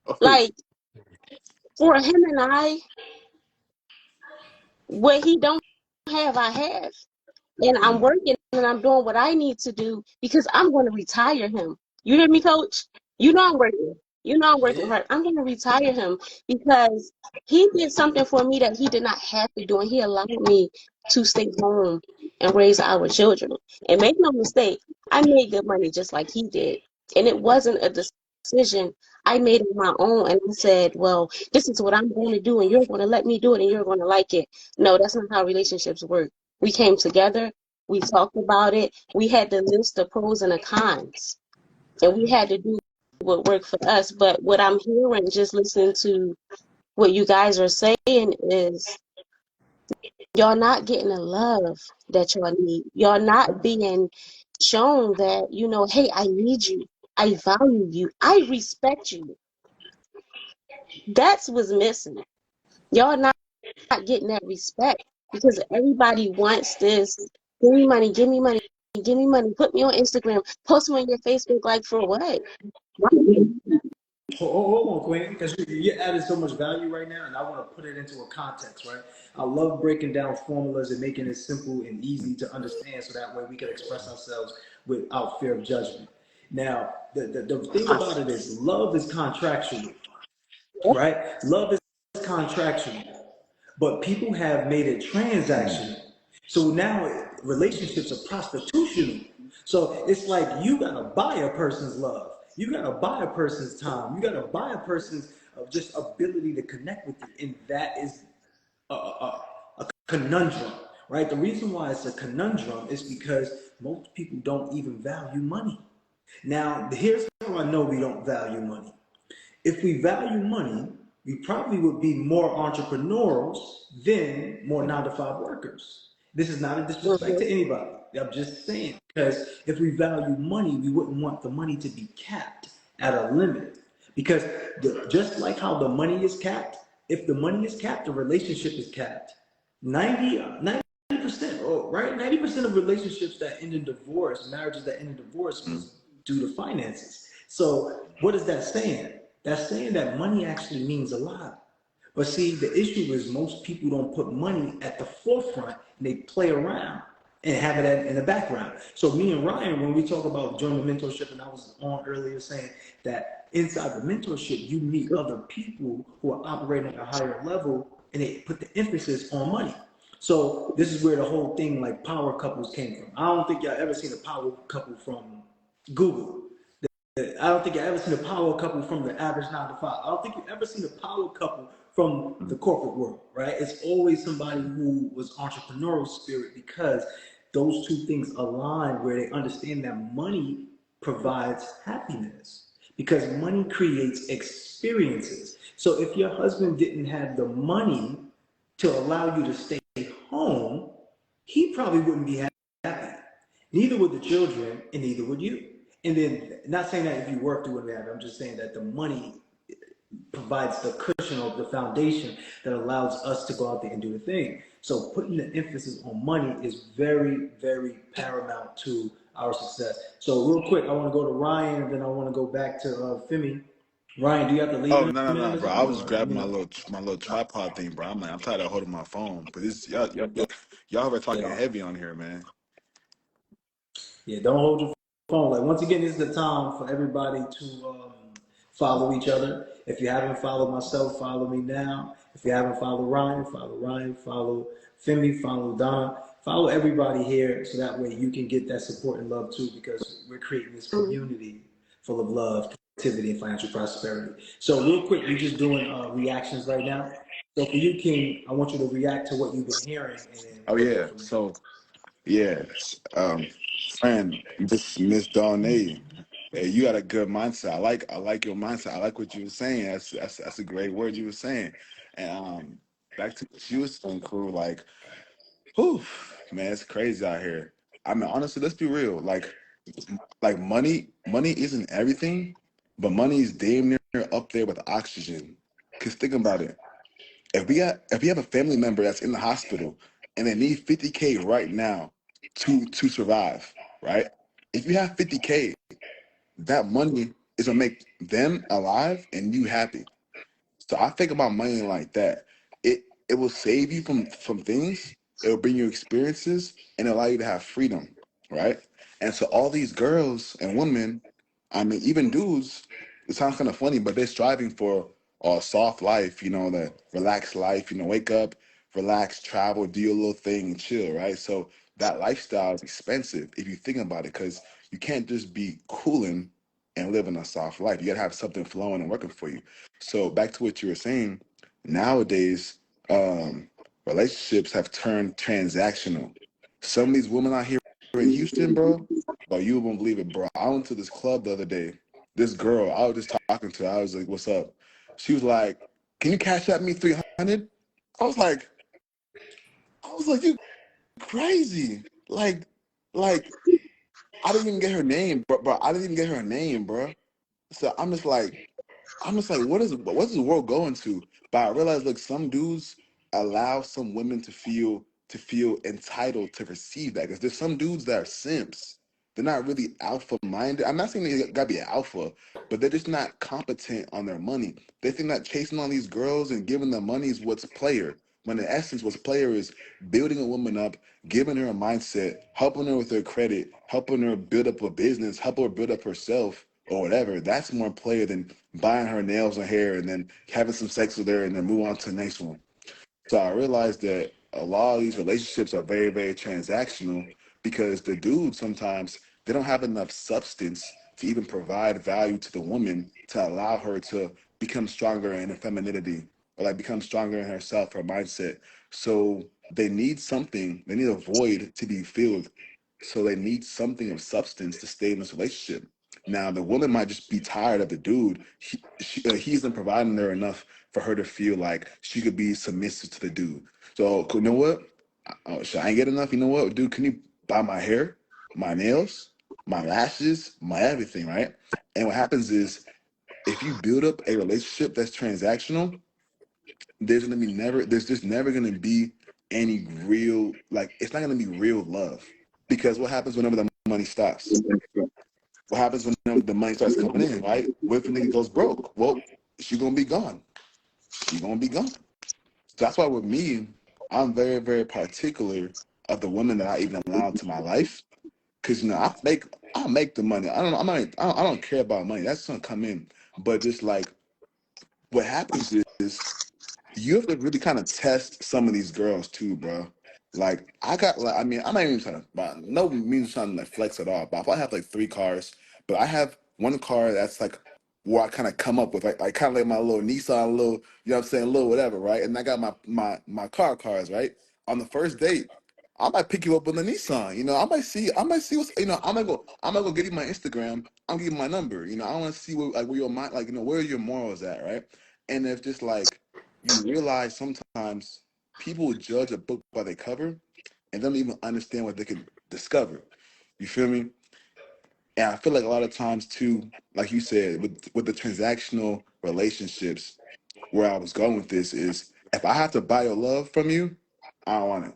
S2: Oh.
S4: like for him and I, what he don't have, I have. And I'm
S2: Mm.
S4: working and I'm doing what I need to do because I'm going to retire him. You hear me, coach? You know I'm working. You know I'm working
S1: Yeah.
S4: hard. I'm going to retire him because he did something for me that he did not have to do. And he allowed me to stay home and raise our children. And make no mistake, I made good money just like he did. And it wasn't a decision. I made it my own. And I said, well, this is what I'm going to do. And you're going to let me do it. And you're going to like it. No, that's not how relationships work. We came together, we talked about it, we had to list the pros and the cons, and we had to do what worked for us. But what I'm hearing, just listening to what you guys are saying, is y'all not getting the love that y'all need. Y'all not being shown that, you know, hey, I need you, I value you, I respect you. That's what's missing. Y'all not getting that respect because everybody wants this. Give me money, give me money, give me money. Put me on Instagram, post me on your Facebook. Like for what?
S1: Hold on, Queen, because you're adding so much value right now, and I want to put it into a context, right? I love breaking down formulas and making it simple and easy to understand so that way we can express ourselves without fear of judgment. Now, the thing about it is love is contractual, right? Love is contractual, but people have made it
S2: Mm.
S1: transactional. So now relationships are prostitutional. So it's like you gotta buy a person's love. You gotta buy a person's time. You gotta buy a person's just ability to connect with you, and that is a conundrum, right? The reason why it's a conundrum is because most people don't even value money. Now, here's how I know we don't value money. If we value money, we probably would be more entrepreneurs than more 9 to 5 workers. This is not a disrespect
S4: Mm-hmm.
S1: to anybody. I'm just saying, because if we value money, we wouldn't want the money to be capped at a limit. Because just like how the money is capped, if the money is capped, the relationship is capped. 90%, right? 90% of relationships that end in divorce, marriages that end in divorce,
S2: Mm.
S1: was due to finances. So what is that saying? That's saying that money actually means a lot. But see, the issue is most people don't put money at the forefront and they play around and have it in the background. So me and Ryan, when we talk about joining mentorship, and I was on earlier saying that inside the mentorship, you meet other people who are operating at a higher level and they put the emphasis on money. So this is where the whole thing like power couples came from. I don't think y'all ever seen a power couple from Google. I don't think you ever seen a power couple from the average 9 to 5. I don't think you ever seen a power couple from the
S2: Mm.
S1: corporate world, right? It's always somebody who was entrepreneurial spirit because those two things align where they understand that money provides happiness because money creates experiences. So if your husband didn't have the money to allow you to stay home, he probably wouldn't be happy. Neither would the children, and neither would you. And then, not saying that if you work, you wouldn't have it. I'm just saying that the money provides the cushion or the foundation that allows us to go out there and do the thing. So putting the emphasis on money is very, very paramount to our success. So real quick, I want to go to Ryan, and then I want to go back to Femi. Ryan, do you have to leave
S2: Oh
S1: in
S2: no
S1: a
S2: no
S1: minute
S2: no,
S1: or
S2: bro! I
S1: something,
S2: was just
S1: or let
S2: grabbing
S1: me know?
S2: my little tripod thing, bro. I'm tired of holding my phone, but this y'all are talking
S1: Yeah.
S2: heavy on here, man.
S1: Yeah, don't hold your phone. Like once again, this is the time for everybody to follow each other. If you haven't followed myself, follow me now. If you haven't followed Ryan, follow Ryan. Follow Femi, follow Donna. Follow everybody here so that way you can get that support and love too. Because we're creating this
S4: Mhm.
S1: community full of love, creativity, and financial prosperity. So real quick, we're just doing reactions right now. So for you, King, I want you to react to what you've been hearing, and then
S2: Oh
S1: we'll go
S2: yeah,
S1: from there.
S2: so yeah, friend, Miss Darnay, hey, you got a good mindset. I like your mindset. I like what you were saying. That's a great word you were saying. And back to what you was saying, crew. Like, whew, man, it's crazy out here. I mean, honestly, let's be real. Like money isn't everything, but money is damn near up there with oxygen. Cause think about it. If we have a family member that's in the hospital and they need 50K right now to survive, right? If you have 50K, that money is gonna make them alive and you happy. So I think about money like that. It will save you from things. It will bring you experiences and allow you to have freedom, right? And so all these girls and women, I mean, even dudes, it sounds kind of funny, but they're striving for a soft life, the relaxed life. Wake up, relax, travel, do your little thing, and chill, right? So that lifestyle is expensive if you think about it, because you can't just be cooling and living a soft life. You gotta have something flowing and working for you. So back to what you were saying, nowadays, relationships have turned transactional. Some of these women out here in Houston, bro, you won't believe it, bro. I went to this club the other day. This girl, I was just talking to her. I was like, "What's up?" She was like, "Can you cash at me 300?" I was like, "You crazy?" Like I didn't even get her name, bro. I didn't even get her name, bro. So I'm just like, what's the world going to? But I realized, look, some dudes allow some women to feel entitled to receive that. Because there's some dudes that are simps. They're not really alpha minded. I'm not saying they gotta be an alpha, but they're just not competent on their money. They think that chasing on these girls and giving them money is what's player. When in essence, what's player is building a woman up, giving her a mindset, helping her with her credit, helping her build up a business, help her build up herself or whatever. That's more player than buying her nails or hair and then having some sex with her and then move on to the next one. So I realized that a lot of these relationships are very, very transactional because the dude sometimes they don't have enough substance to even provide value to the woman to allow her to become stronger in her femininity or like become stronger in herself, her mindset. So they need something, they need a void to be filled. So they need something of substance to stay in this relationship. Now the woman might just be tired of the dude. He isn't providing her enough for her to feel like she could be submissive to the dude. So you know what? I ain't get enough. You know what, dude? Can you buy my hair, my nails, my lashes, my everything, right? And what happens is if you build up a relationship that's transactional, there's just never gonna be any real like it's not gonna be real love because what happens whenever the money stops? What happens whenever the money starts coming in, right? What if a nigga goes broke? Well, she gonna be gone. She gonna be gone. So that's why with me, I'm very, very particular of the women that I even allow into my life. Cause I make the money. I don't care about money. That's gonna come in. But just like what happens is you have to really kind of test some of these girls too, bro. Like I mean, I'm not even trying to, by no means trying to like flex at all. But if I have like three cars, but I have one car that's like where I kind of come up with like kind of like my little Nissan, little you know what I'm saying, little whatever, right? And I got my cars, right? On the first date, I might pick you up on the Nissan. I might see what's I'm gonna go get you my Instagram. I'm gonna give you my number. I want to see where your mind like where your morals at, right? And if just like you realize sometimes people judge a book by their cover and don't even understand what they can discover. You feel me? And I feel like a lot of times too, like you said, with the transactional relationships, where I was going with this is if I have to buy your love from you, I don't want it.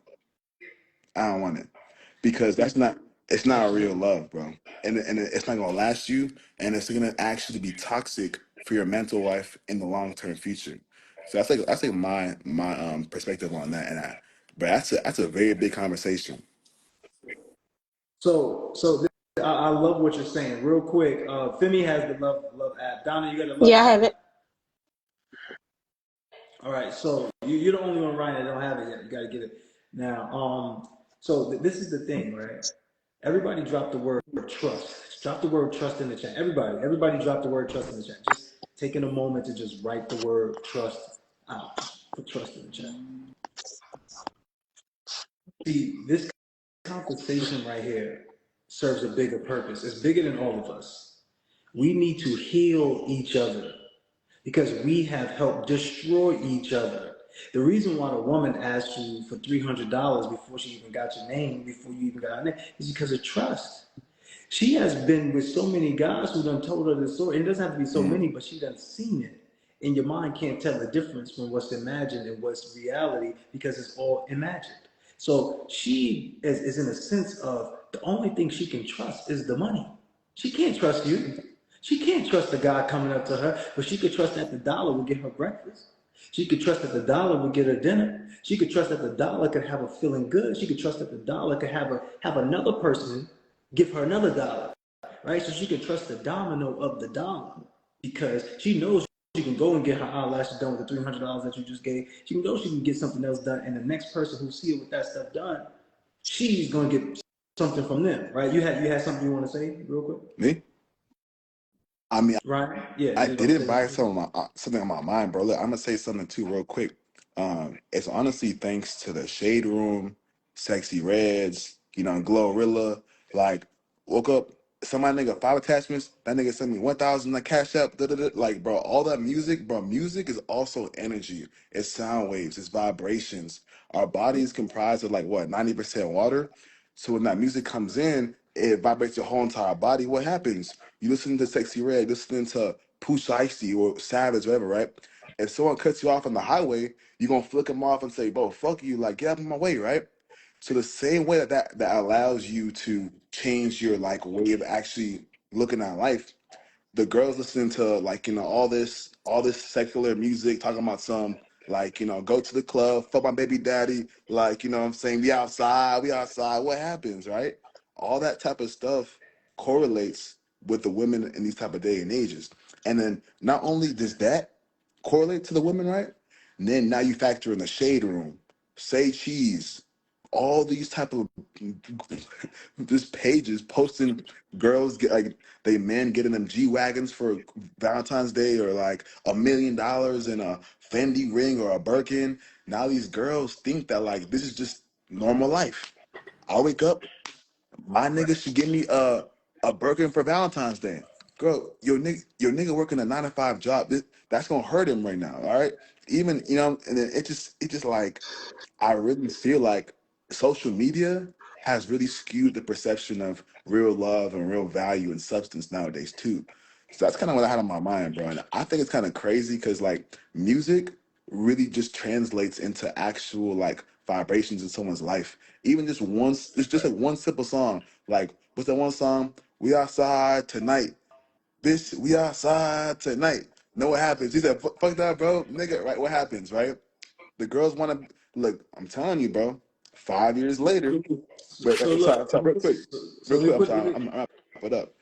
S2: I don't want it. Because it's not a real love, bro. And it's not gonna last you and it's gonna actually be toxic for your mental life in the long term future. So that's like my perspective on that, and but that's a very big conversation.
S1: I love what you're saying. Real quick, Femi has the love app. Donna, you got the love
S4: Yeah, I have
S1: app.
S4: it.
S1: All right, so you're the only one, Ryan, that don't have it yet. You got to get it now. So this is the thing, right? Everybody drop the word trust. Drop the word trust in the chat. Everybody drop the word trust in the chat. Just taking a moment to just write the word trust out. Put trust in the chat. See, this conversation right here serves a bigger purpose. It's bigger than all of us. We need to heal each other because we have helped destroy each other. The reason why the woman asked you for $300 before she even got your name, before you even got her name, is because of trust. She has been with so many guys who done told her this story. It doesn't have to be so
S2: Mm.
S1: many, but she done seen it. And your mind can't tell the difference from what's imagined and what's reality because it's all imagined. So she is in a sense of the only thing she can trust is the money. She can't trust you. She can't trust the guy coming up to her, but she could trust that the dollar will get her breakfast. She could trust that the dollar would get her dinner. She could trust that the dollar could have her feeling good. She could trust that the dollar could have another person give her another dollar, right? So she can trust the domino of the dollar because she knows she can go and get her eyelashes done with the $300 that you just gave. She can go, she can get something else done, and the next person who see it with that stuff done, she's gonna get something from them, right? You had something you want to say real quick,
S2: Me? I mean,
S1: Ryan? Yeah,
S2: I
S1: you was gonna
S2: didn't
S1: say
S2: buy
S1: something.
S2: something on my mind, bro. Look, I'm gonna say something too, real quick. It's honestly thanks to the Shade Room, Sexy Reds, Glorilla. Like, woke up, somebody nigga 5 attachments. That nigga sent me 1,000 like Cash App. Da, da, da. Like, bro, all that music, bro. Music is also energy. It's sound waves. It's vibrations. Our body is comprised of like what 90% water. So when that music comes in, it vibrates your whole entire body. What happens? You listen to Sexy Red, listening to Pooh Shiesty or Savage, whatever, right? If someone cuts you off on the highway, you're gonna flick them off and say, bro, fuck you, like get out of my way, right? So the same way that allows you to change your like way of actually looking at life, the girls listening to like all this secular music talking about some like go to the club, fuck my baby daddy, like what I'm saying, we outside, what happens, right? All that type of stuff correlates with the women in these type of day and ages. And then not only does that correlate to the women, right? And then now you factor in the Shade Room, Say Cheese, all these type of just pages posting girls get like they men getting them G wagons for Valentine's Day or like $1 million in a Fendi ring or a Birkin. Now these girls think that like this is just normal life. I wake up, my nigga should give me a Birkin for Valentine's Day. Girl, your nigga working a 9 to 5 job. That's gonna hurt him right now. All right, even and then it just like I really feel like social media has really skewed the perception of real love and real value and substance nowadays too. So that's kind of what I had on my mind, bro. And I think it's kind of crazy because like music really just translates into actual like vibrations in someone's life. Even just once, it's just like one simple song. Like what's that one song? We outside tonight, bitch. We outside tonight. Know what happens? He said, Fuck that, bro, nigga." Right? What happens? Right? The girls want to look. I'm telling you, bro. 5 years later, but
S1: So
S2: sorry,
S1: look, so
S2: real
S1: let me
S2: quick. I'm
S1: put
S2: sorry.
S1: it.
S2: I'm wrap it up.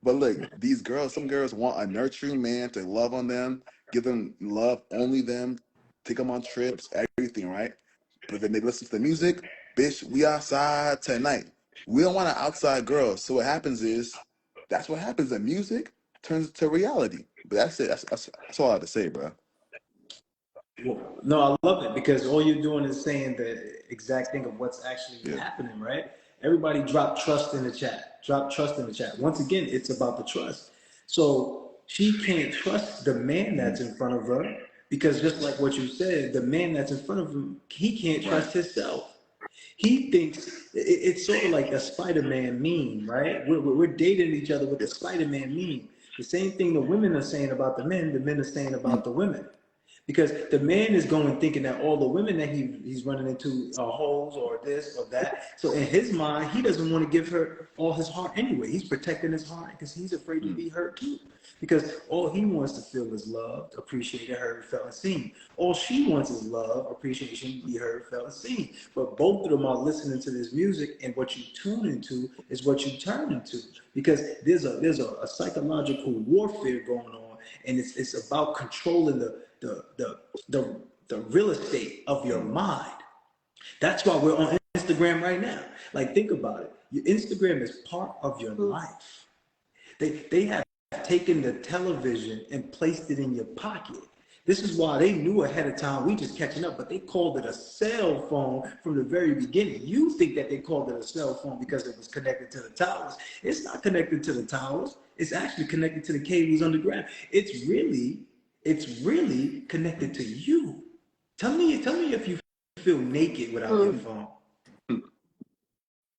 S2: But look, these girls. Some girls want a nurturing man to love on them, give them love, only them, take them on trips, everything, right? But then they listen to the music. Bitch, we outside tonight. We don't want an outside girl. So what happens is, that's what happens. The music turns to reality. But that's it. That's all I have to say, bro.
S1: No, I love it because all you're doing is saying the exact thing of what's actually
S2: Yeah.
S1: happening, right? Everybody drop trust in the chat. Drop trust in the chat. Once again, it's about the trust. So she can't trust the man that's
S2: Mhm.
S1: in front of her because just like what you said, the man that's in front of him, he can't
S2: Right.
S1: trust himself. He thinks it's sort of like the Spider-Man meme, right? We're dating each other with the
S2: Yeah.
S1: Spider-Man meme. The same thing the women are saying about the men are saying
S2: Mm.
S1: about the women. Because the man is going thinking that all the women that he's running into are hoes or this or that. So in his mind, he doesn't want to give her all his heart anyway. He's protecting his heart because he's afraid to be hurt too. Because all he wants to feel is loved, appreciated, heard, felt, and seen. All she wants is love, appreciation, be heard, felt, and seen. But both of them are listening to this music, and what you tune into is what you turn into. Because there's a psychological warfare going on, and it's about controlling the real estate of your mind. That's why we're on Instagram right now. Like, think about it. Your Instagram is part of your life. They have taken the television and placed it in your pocket. This is why they knew ahead of time. We just catching up, but they called it a cell phone from the very beginning. You think that they called it a cell phone because it was connected to the towers. It's not connected to the towers. It's actually connected to the cables underground. It's really connected to you. Tell me if you feel naked without your phone.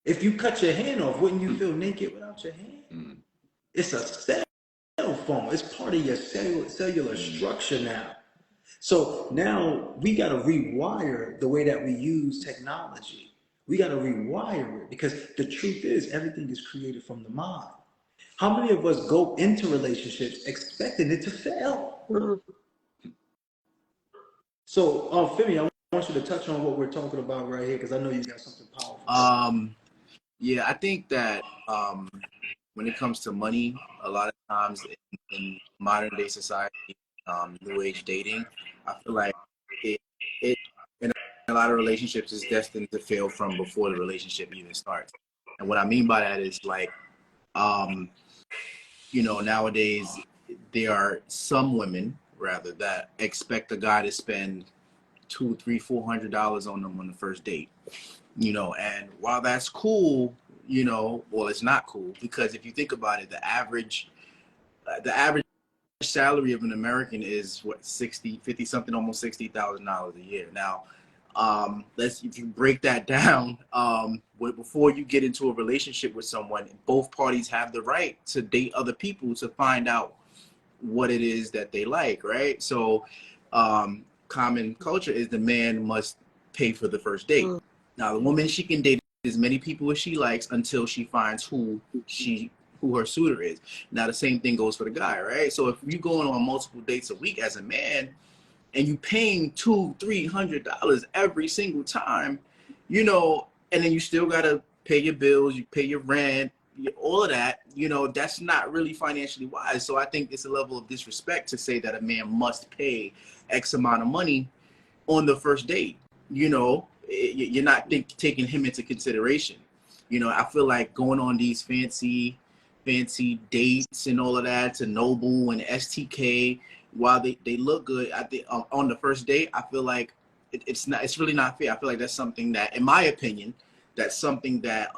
S1: If you cut your hand off, wouldn't you feel naked without your hand? It's a cell phone. It's part of your cellular structure now. So now we got to rewire the way that we use technology. We got to rewire it, because the truth is everything is created from the mind. How many of us go into relationships expecting it to fail? So, Femi, I want you to touch on what we're talking about right here, because I know you got something powerful.
S3: Yeah, I think that when it comes to money, a lot of times in modern day society, new age dating, I feel like it in a lot of relationships is destined to fail from before the relationship even starts. And what I mean by that is, like, nowadays there are some women rather that expect a guy to spend $200, $300, $400 on them on the first date. And while that's cool, well, it's not cool, because if you think about it, the average salary of an American is what, 50 something, almost $60,000 a year. Now, if you break that down, before you get into a relationship with someone, both parties have the right to date other people to find out what it is that they like, right? So, common culture is the man must pay for the first date. Now, the woman, she can date as many people as she likes until she finds who her suitor is. Now, the same thing goes for the guy, right? So if you're going on multiple dates a week as a man and you paying $200-$300 every single time, and then you still gotta pay your bills, you pay your rent, all of that, that's not really financially wise. So I think it's a level of disrespect to say that a man must pay X amount of money on the first date. You're not taking him into consideration. I feel like going on these fancy dates and all of that to Noble and STK, while they look good, I think on the first date, I feel like it's really not fair. I feel like that's something that, in my opinion, that's something that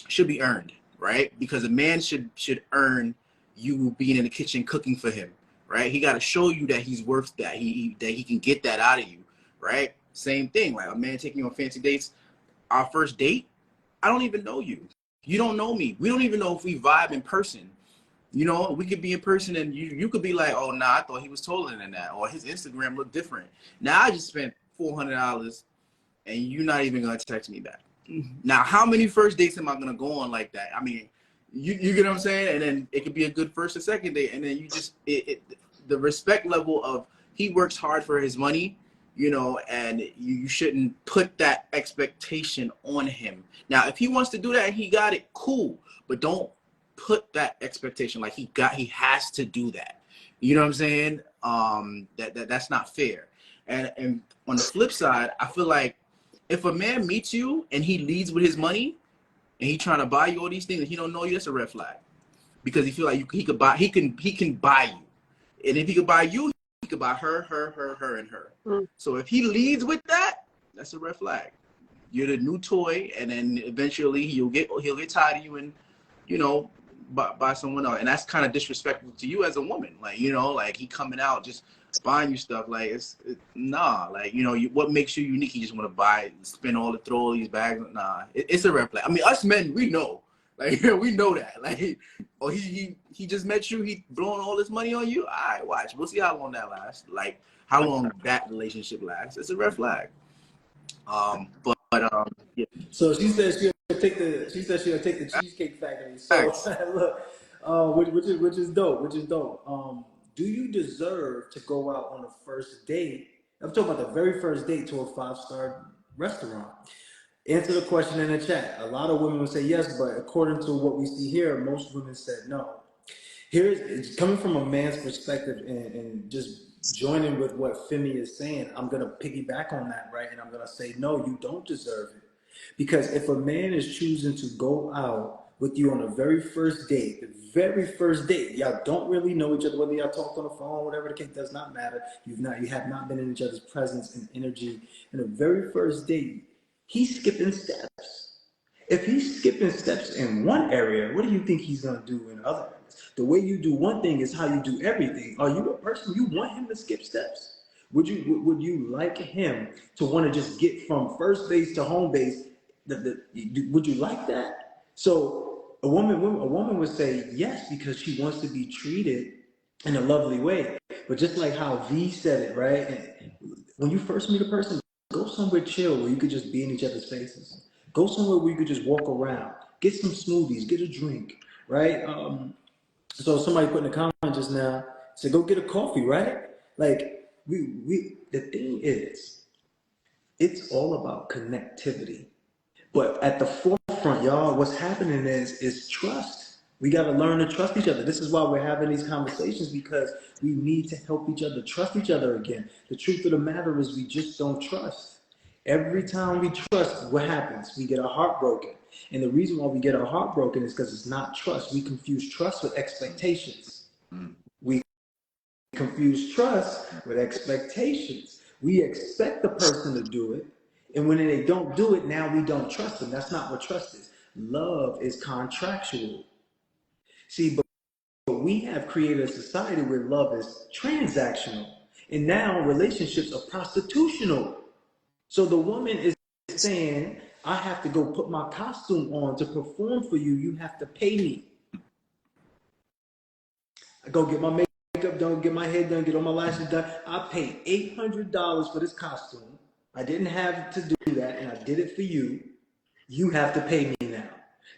S3: should be earned, right? Because a man should earn you being in the kitchen cooking for him, right? He got to show you that he's worth that. He can get that out of you, right? Same thing, like a man taking you on fancy dates. Our first date, I don't even know you. You don't know me. We don't even know if we vibe in person. We could be in person and you could be like, oh, nah, I thought he was taller than that, or his Instagram looked different. Now I just spent $400 and you're not even gonna text me back. Now, how many first dates am I gonna go on like that? I mean, you get what I'm saying? And then it could be a good first or second date, and then you just the respect level of, he works hard for his money, and you shouldn't put that expectation on him. Now, if he wants to do that and he got it, cool, but don't put that expectation like he has to do that. You know what I'm saying? That's not fair. And on the flip side, I feel like if a man meets you and he leads with his money and he trying to buy you all these things and he don't know you, that's a red flag, because he feel like he can buy you, and if he could buy you, he could buy her, and her. So if he leads with that, that's a red flag. You're the new toy, and then eventually he'll get tired of you and buy someone else, and that's kind of disrespectful to you as a woman. Like like he coming out just buying you stuff, like nah. Like what makes you unique? You just want to buy, spend throw all these bags. Nah, it's a red flag. I mean, us men, we know. Like we know that. Like, he just met you. He blowing all this money on you. All right, watch. We'll see how long that lasts. Like, how long that relationship lasts, it's a red flag. Yeah.
S1: So she said she'll take the. She said she'll take the Cheesecake Factory. So
S3: Facts.
S1: look, which is dope. Which is dope. Do you deserve to go out on a first date? I'm talking about the very first date to a 5-star restaurant. Answer the question in the chat. A lot of women would say yes, but according to what we see here, most women said no. Here's it's coming from a man's perspective and just joining with what Femi is saying. I'm gonna piggyback on that, right? And I'm gonna say no, you don't deserve it. Because if a man is choosing to go out with you on the very first date, y'all don't really know each other, whether y'all talked on the phone, whatever the case, does not matter. You have not been in each other's presence and energy. In the very first date, he's skipping steps. If he's skipping steps in one area, what do you think he's gonna do in other areas? The way you do one thing is how you do everything. Are you a person you want him to skip steps? Would you like him to want to just get from first base to home base? Would you like that? So a woman would say yes because she wants to be treated in a lovely way. But just like how V said it, right? And when you first meet a person, go somewhere chill where you could just be in each other's faces. Go somewhere where you could just walk around, get some smoothies, get a drink, right? So somebody put in the comment just now said, "Go get a coffee," right? Like we. The thing is, it's all about connectivity. But at the forefront, y'all, what's happening is trust. We got to learn to trust each other. This is why we're having these conversations because we need to help each other trust each other again. The truth of the matter is we just don't trust. Every time we trust, what happens? We get our heart broken. And the reason why we get our heart broken is because it's not trust. We confuse trust with expectations. We confuse trust with expectations. We expect the person to do it, and when they don't do it, now we don't trust them. That's not what trust is. Love is contractual. See, but we have created a society where love is transactional, and now relationships are prostitutional. So the woman is saying, I have to go put my costume on to perform for you. You have to pay me. I go get my makeup done, get my hair done, get all my lashes done. I paid $800 for this costume. I didn't have to do that, and I did it for you. You have to pay me now.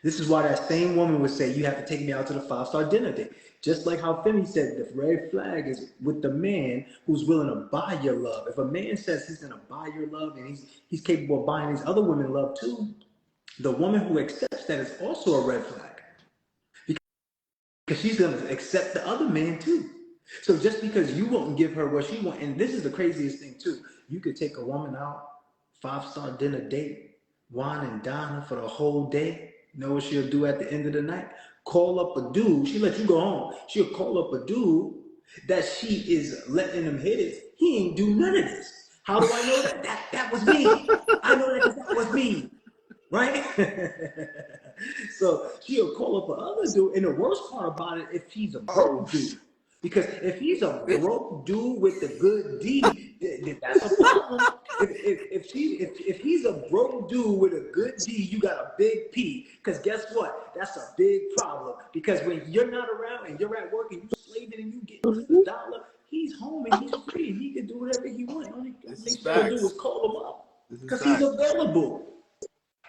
S1: This is why that same woman would say, you have to take me out to the 5-star dinner date. Just like how Femi said, the red flag is with the man who's willing to buy your love. If a man says he's going to buy your love and he's capable of buying these other women love too, the woman who accepts that is also a red flag. Because she's going to accept the other man too. So just because you won't give her what she wants, and this is the craziest thing too, you could take a woman out, 5-star dinner date, wine and dine her for the whole day. You know what she'll do at the end of the night? Call up a dude. She let you go home. She'll call up a dude that she is letting him hit it. He ain't do none of this. How do I know that? That was me. I know that because that was me. Right? So she'll call up another dude. And the worst part about it, if he's a broke dude. Because if he's a broke dude with a good D, that's a problem. If he's a broke dude with a good D, you got a big P. Because guess what? That's a big problem. Because when you're not around and you're at work and you slaving and you getting to the dollar, he's home and he's free and he can do whatever he wants. Only thing he's gonna do is call him up. Because he's available.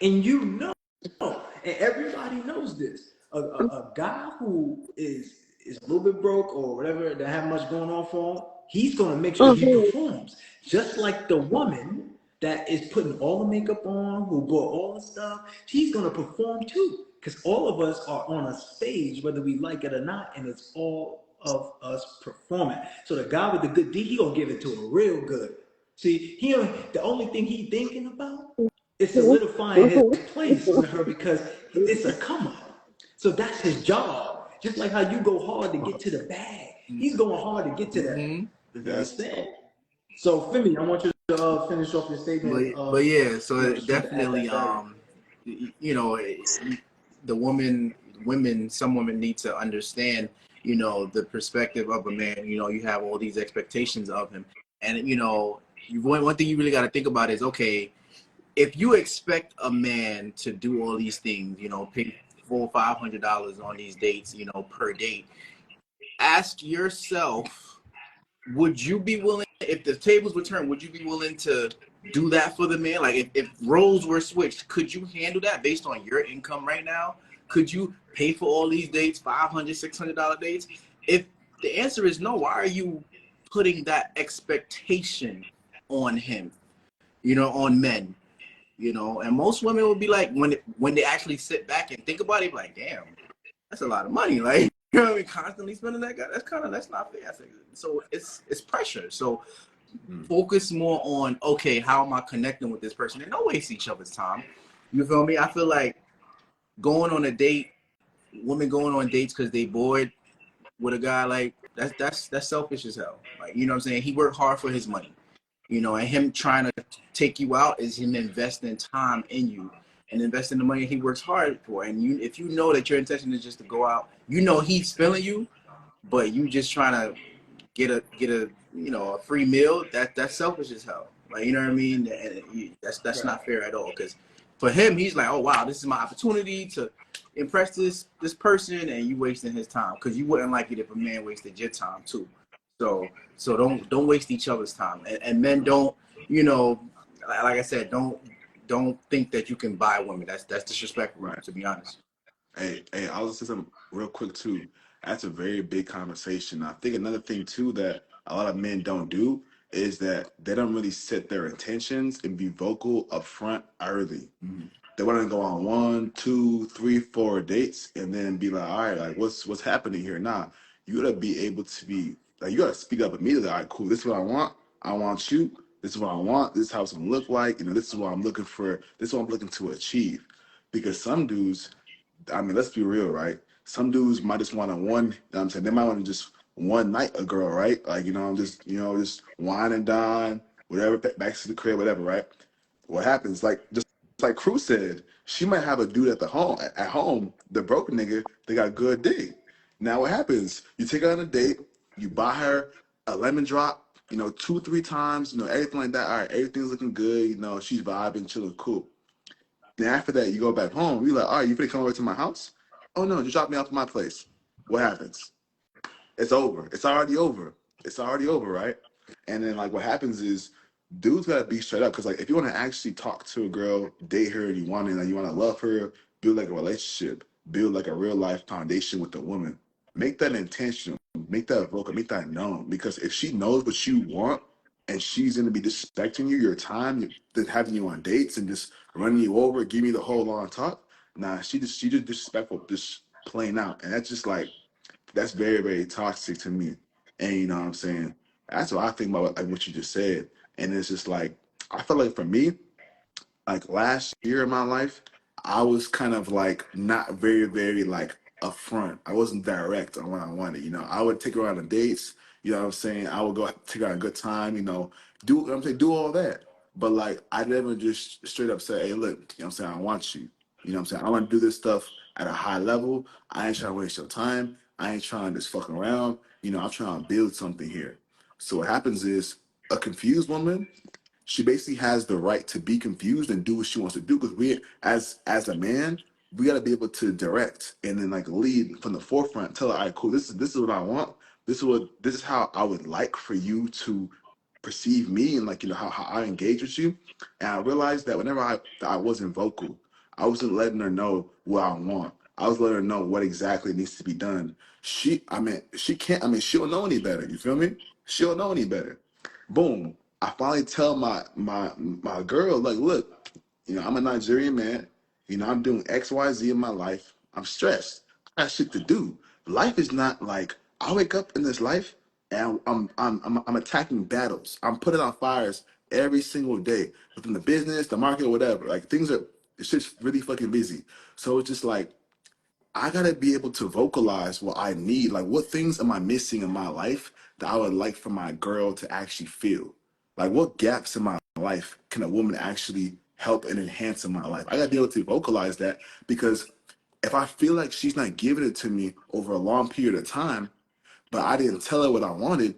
S1: And you know, and everybody knows this. A guy who is a little bit broke or whatever, that have much going on for him, he's gonna make sure he performs. Just like the woman that is putting all the makeup on, who bought all the stuff, she's gonna perform too. Because all of us are on a stage, whether we like it or not, and it's all of us performing. So the guy with the good D, he gonna give it to her real good. See, the only thing he thinking about is solidifying his place with her because it's a come up. So that's his job. Just like how you go hard to get to the bag, he's going hard to get to that. You understand? So Femi, I want you to finish off your statement.
S3: But yeah, so definitely, you know, some women need to understand, you know, the perspective of a man. You know, you have all these expectations of him, and you know, one thing you really got to think about is, okay, if you expect a man to do all these things, you know, pay $400-500 on these dates, you know, per date, ask yourself, would you be willing, if the tables were turned, would you be willing to do that for the man? Like if roles were switched, could you handle that based on your income right now? Could you pay for all these dates, $500, $600 dates? If the answer is no, why are you putting that expectation on him, on men? And most women will be like, when they actually sit back and think about it, like, damn, that's a lot of money. Like, constantly spending that guy. That's not fair. So it's pressure. So focus more on, okay, how am I connecting with this person? And don't waste each other's time. You feel me? I feel like going on a date, women going on dates because they bored with a guy, like that's selfish as hell. Like, you know what I'm saying? He worked hard for his money. And him trying to take you out is him investing time in you and investing the money he works hard for. And if you know that your intention is just to go out, he's feeling you, but you just trying to get a a free meal. That's selfish as hell. Like, you know what I mean? And that's
S1: Right.
S3: not fair at all. Because for him, he's like, oh wow, this is my opportunity to impress this person, and you wasting his time. Because you wouldn't like it if a man wasted your time too. So don't waste each other's time. And men don't, like I said, don't think that you can buy women. That's disrespectful,
S2: Right.
S3: to be honest.
S2: Hey, I was just saying something real quick too. That's a very big conversation. I think another thing too that a lot of men don't do is that they don't really set their intentions and be vocal upfront early.
S3: Mhm.
S2: They want to go on 1, 2, 3, 4 dates and then be like, all right, like what's happening here? Nah, you gotta be able to be like, you gotta speak up immediately. All right, cool. This is what I want. I want you. This is what I want. This is how it's gonna look like. This is what I'm looking for. This is what I'm looking to achieve. Because some dudes, I mean, let's be real, right? Some dudes might just want to one, you know what I'm saying? They might want to just one night a girl, right? Like, just wine and dine, whatever, back to the crib, whatever, right? What happens, like, just like Crew said, she might have a dude at home, the broken nigga, they got good dick. Now what happens? You take her on a date, you buy her a lemon drop, 2, 3 times, everything like that. All right, everything's looking good, she's vibing, chilling, cool. Then after that, you go back home. You're like, all right, you finna come over to my house? Oh no, just drop me off at my place. What happens? It's over. It's already over. It's already over, right? And then like what happens is dudes gotta be straight up because like if you want to actually talk to a girl, date her, and you want to love her, build like a relationship, build like a real life foundation with the woman. Make that intentional. Make that vocal. Make that known. Because if she knows what you want and she's gonna be disrespecting you, your time, then having you on dates and just running you over, giving you the whole long talk. Nah, she just disrespectful, just plain out, and that's just like that's very, very toxic to me. And you know what I'm saying? That's what I think about like what you just said. And it's just like I feel like for me, like last year in my life, I was kind of like not very, very like upfront. I wasn't direct on what I wanted. I would take her on the dates. You know what I'm saying? I would go take her on a good time. I'm saying do all that. But like I never just straight up say, hey, look, I'm saying I want you. You know what I'm saying? I want to do this stuff at a high level. I ain't trying to waste your time. I ain't trying to just fuck around. I'm trying to build something here. So what happens is a confused woman, she basically has the right to be confused and do what she wants to do because we as a man we got to be able to direct and then like lead from the forefront, tell her, all right, cool, this is what I want, this is how I would like for you to perceive me, and like how I engage with you. And I realized that whenever I wasn't vocal, I wasn't letting her know what I want. I was letting her know what exactly needs to be done. She can't, she don't know any better, you feel me? She don't know any better. Boom, I finally tell my girl, like, look, I'm a Nigerian man. I'm doing XYZ in my life. I'm stressed. I got shit to do. Life is not like I wake up in this life and I'm attacking battles. I'm putting out fires every single day within the business, the market, whatever. Like it's just really fucking busy. So it's just like I gotta be able to vocalize what I need. Like, what things am I missing in my life that I would like for my girl to actually feel? Like, what gaps in my life can a woman actually help and enhance in my life? I gotta be able to vocalize that because if I feel like she's not giving it to me over a long period of time, but I didn't tell her what I wanted,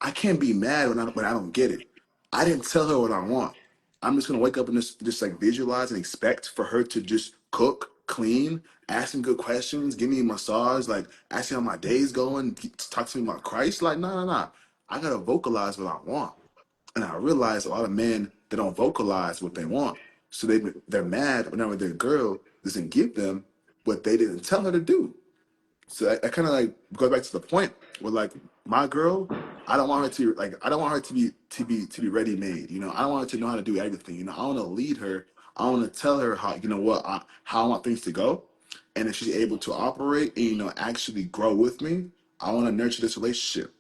S2: I can't be mad when I don't get it. I didn't tell her what I want. I'm just gonna wake up and just like visualize and expect for her to just cook, clean, asking good questions, give me a massage, like asking how my day's going, talk to me about Christ. Like, no, no, no. I gotta vocalize what I want. And I realize a lot of men, they don't vocalize what they want. So they're mad whenever their girl doesn't give them what they didn't tell her to do. So that kind of like goes back to the point where like my girl, I don't want her to be ready made. You know, I don't want her to know how to do everything. You know, I want to lead her. I want to tell her how how I want things to go, and if she's able to operate and actually grow with me, I want to nurture this relationship.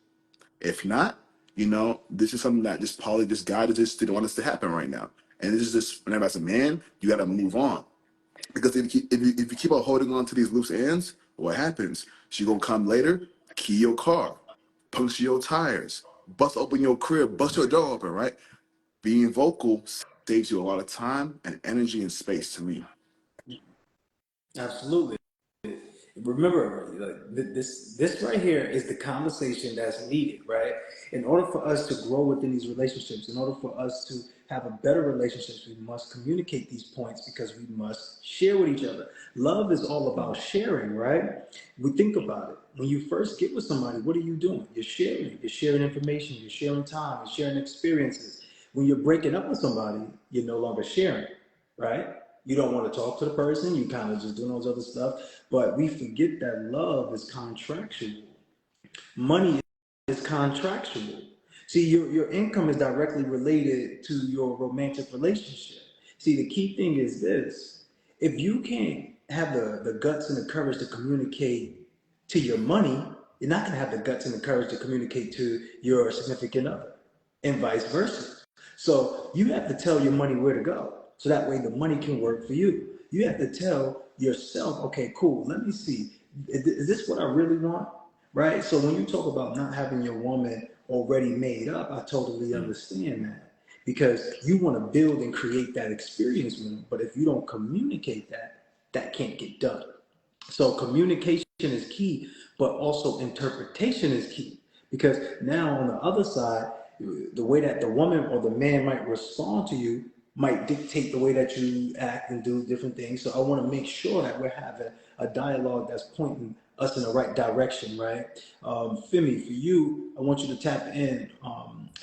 S2: If not, this is something that just probably this guy just didn't want this to happen right now. And this is just whenever as a man, you got to move on. Because if you keep on holding on to these loose ends, what happens? She gonna come later, key your car, puncture your tires, bust open your crib, bust your door open, right? Being vocal saves you a lot of time and energy and space to me.
S1: Absolutely. Remember, like, this right here is the conversation that's needed, right? In order for us to grow within these relationships, in order for us to have a better relationships, we must communicate these points because we must share with each other. Love is all about sharing, right? We think about it. When you first get with somebody, what are you doing? You're sharing. You're sharing information. You're sharing time. You're sharing experiences. When you're breaking up with somebody, you're no longer sharing, right? You don't want to talk to the person. You kind of just doing all this other stuff. But we forget that love is contractual. Money is contractual. See, your income is directly related to your romantic relationship. See, the key thing is this. If you can't have the guts and the courage to communicate to your money, you're not going to have the guts and the courage to communicate to your significant other, and vice versa. So you have to tell your money where to go. So that way the money can work for you. You have to tell yourself, okay, cool, let me see. Is this what I really want? Right? So when you talk about not having your woman already made up, I totally understand that. Because you want to build and create that experience with them. But if you don't communicate that, that can't get done. So communication is key, but also interpretation is key. Because now on the other side, the way that the woman or the man might respond to you might dictate the way that you act and do different things. So I want to make sure that we're having a dialogue that's pointing us in the right direction, right? Femi, for you, I want you to tap in.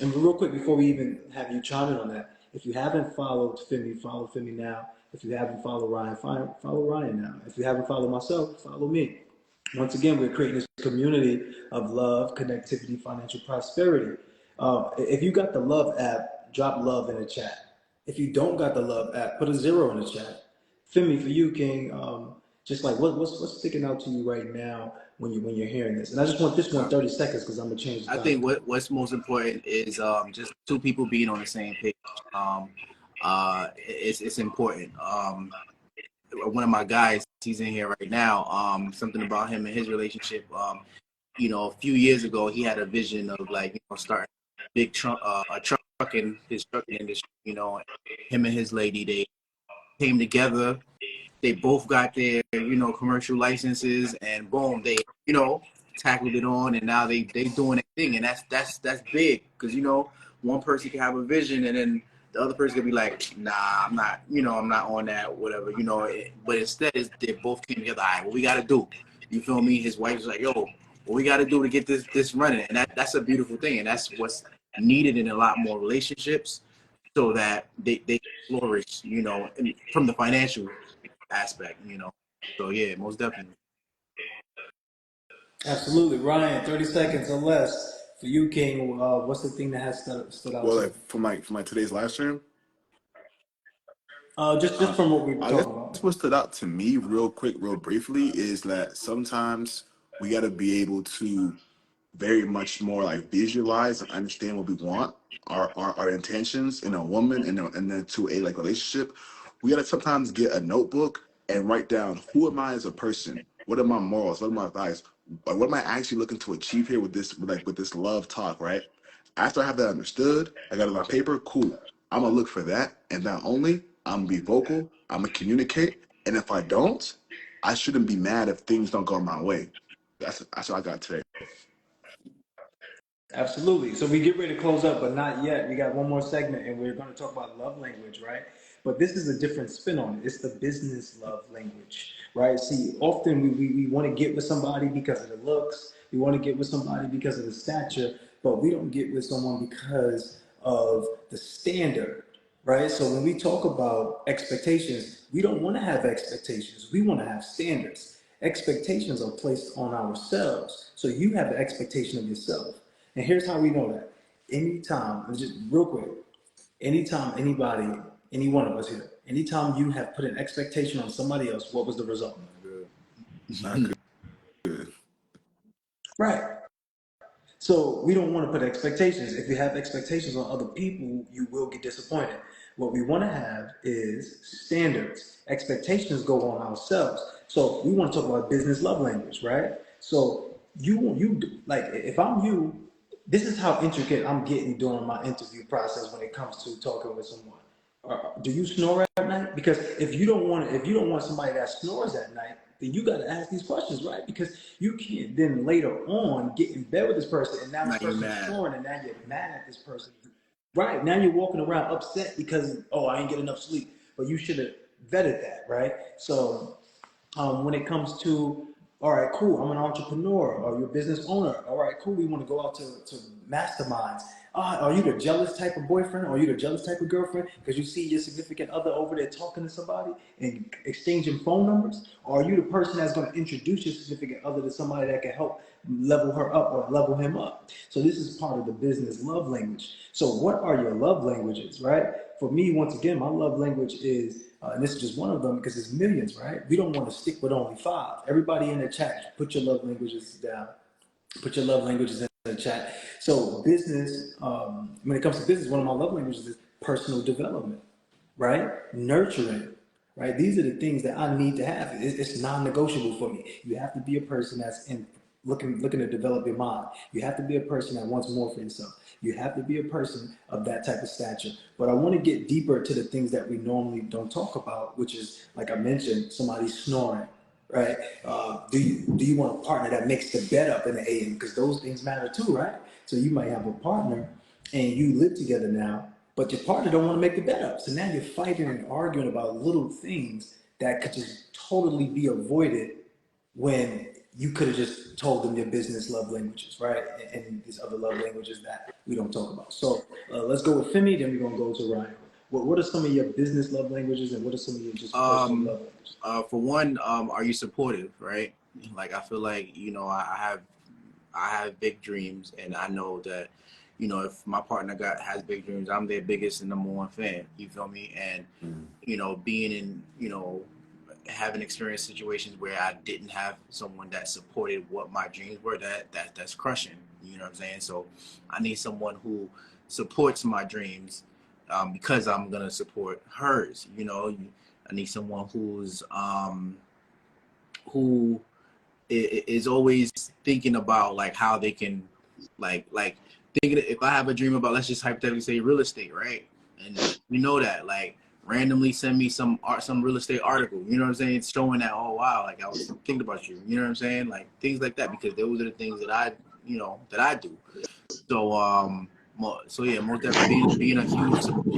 S1: And real quick, before we even have you chime in on that, if you haven't followed Femi, follow Femi now. If you haven't followed Ryan, follow Ryan now. If you haven't followed myself, follow me. Once again, we're creating this community of love, connectivity, financial prosperity. If you got the Love app, drop love in the chat. If you don't got the Love app, put a 0 in the chat. Femi, for you, King, just like what's sticking out to you right now when you're hearing this? And I just want this one 30 seconds because I'm gonna change the
S3: I
S1: topic.
S3: think what's most important is just two people being on the same page. It's important. One of my guys, he's in here right now. Something about him and his relationship. A few years ago, he had a vision of starting big his trucking industry. Him and his lady, they came together. They both got their commercial licenses, and boom, they tackled it on, and now they doing their thing, and that's big because one person can have a vision, and then the other person can be like, nah, I'm not, I'm not on that, whatever, but instead they both came together. All right, what we got to do? You feel me? His wife's like, yo, what we got to do to get this running, and that's a beautiful thing, and that's what's needed in a lot more relationships, so that they flourish, from the financial aspect. So yeah, most definitely.
S1: Absolutely, Ryan. 30 seconds or less for you, King. What's the thing that has stood out
S2: Well,
S1: to
S2: like
S1: you?
S2: for my today's live stream,
S1: Just from what we were
S2: I guess
S1: talking about.
S2: what stood out to me, real quick, real briefly, is that sometimes we got to be able to very much more like visualize and understand what we want, our intentions in a woman and then to a like relationship. We gotta sometimes get a notebook and write down who am I as a person, what are my morals, what are my values, like what am I actually looking to achieve here with this love talk, right? After I have that understood, I got it on paper, cool. I'm gonna look for that, and not only I'm gonna be vocal, I'm gonna communicate, and if I don't, I shouldn't be mad if things don't go my way. That's what I got today.
S1: Absolutely. So we get ready to close up, but not yet. We got one more segment, and we're going to talk about love language, right? But this is a different spin on it. It's the business love language, right? See, often we want to get with somebody because of the looks, We want to get with somebody because of the stature, but we don't get with someone because of the standard, right? So when we talk about expectations, we don't want to have expectations. We want to have standards. Expectations are placed on ourselves. So you have an expectation of yourself. And here's how we know that. Anytime, just real quick, anytime anybody, any one of us here, anytime you have put an expectation on somebody else, what was the result?
S2: Not good.
S1: Right. So we don't want to put expectations. If you have expectations on other people, you will get disappointed. What we want to have is standards. Expectations go on ourselves. So we want to talk about business love language, right? So you like if I'm you, this is how intricate I'm getting during my interview process when it comes to talking with someone. Do you snore at night? Because if you don't want somebody that snores at night, then you got to ask these questions, right? Because you can't then later on get in bed with this person, and now
S3: Now
S1: this
S3: you
S1: person's
S3: mad.
S1: snoring, and now you're mad at this person, right? Now you're walking around upset because I ain't get enough sleep, but you should have vetted that, right? So when it comes to, all right, cool, I'm an entrepreneur or you're a business owner. All right, cool, we want to go out to masterminds. Are you the jealous type of boyfriend? Or are you the jealous type of girlfriend? Because you see your significant other over there talking to somebody and exchanging phone numbers? Or are you the person that's going to introduce your significant other to somebody that can help level her up or level him up? So this is part of the business love language. So what are your love languages, right? For me, once again, my love language is and this is just one of them because there's millions, right? We don't want to stick with only 5. Everybody in the chat, put your love languages down. Put your love languages in the chat. So business, when it comes to business, one of my love languages is personal development, right? Nurturing, right? These are the things that I need to have. It's non-negotiable for me. You have to be a person that's in looking to develop your mind. You have to be a person that wants more for yourself. You have to be a person of that type of stature. But I want to get deeper to the things that we normally don't talk about, which is, like I mentioned, somebody snoring, right? Do you want a partner that makes the bed up in the AM? Because those things matter too, right? So you might have a partner and you live together now, but your partner don't want to make the bed up. So now you're fighting and arguing about little things that could just totally be avoided when you could have just told them your business love languages, right? And these other love languages that we don't talk about. So let's go with Femi, then we're gonna go to Ryan. What are some of your business love languages, and what are some of your just personal love languages?
S3: For one, are you supportive, right? Like I feel like I have big dreams, and I know that if my partner has big dreams, I'm their biggest and number one fan. You feel me? And being in having experienced situations where I didn't have someone that supported what my dreams were, that's crushing. You know what I'm saying? So I need someone who supports my dreams because I'm gonna support hers. I need someone who is always thinking about like how they can like thinking if I have a dream about, let's just hypothetically say, real estate, right? And you know that like randomly send me some real estate article, you know what I'm saying, showing that, oh wow, like I was thinking about you, you know what I'm saying, like things like that, because those are the things that I do. So so yeah, most definitely being a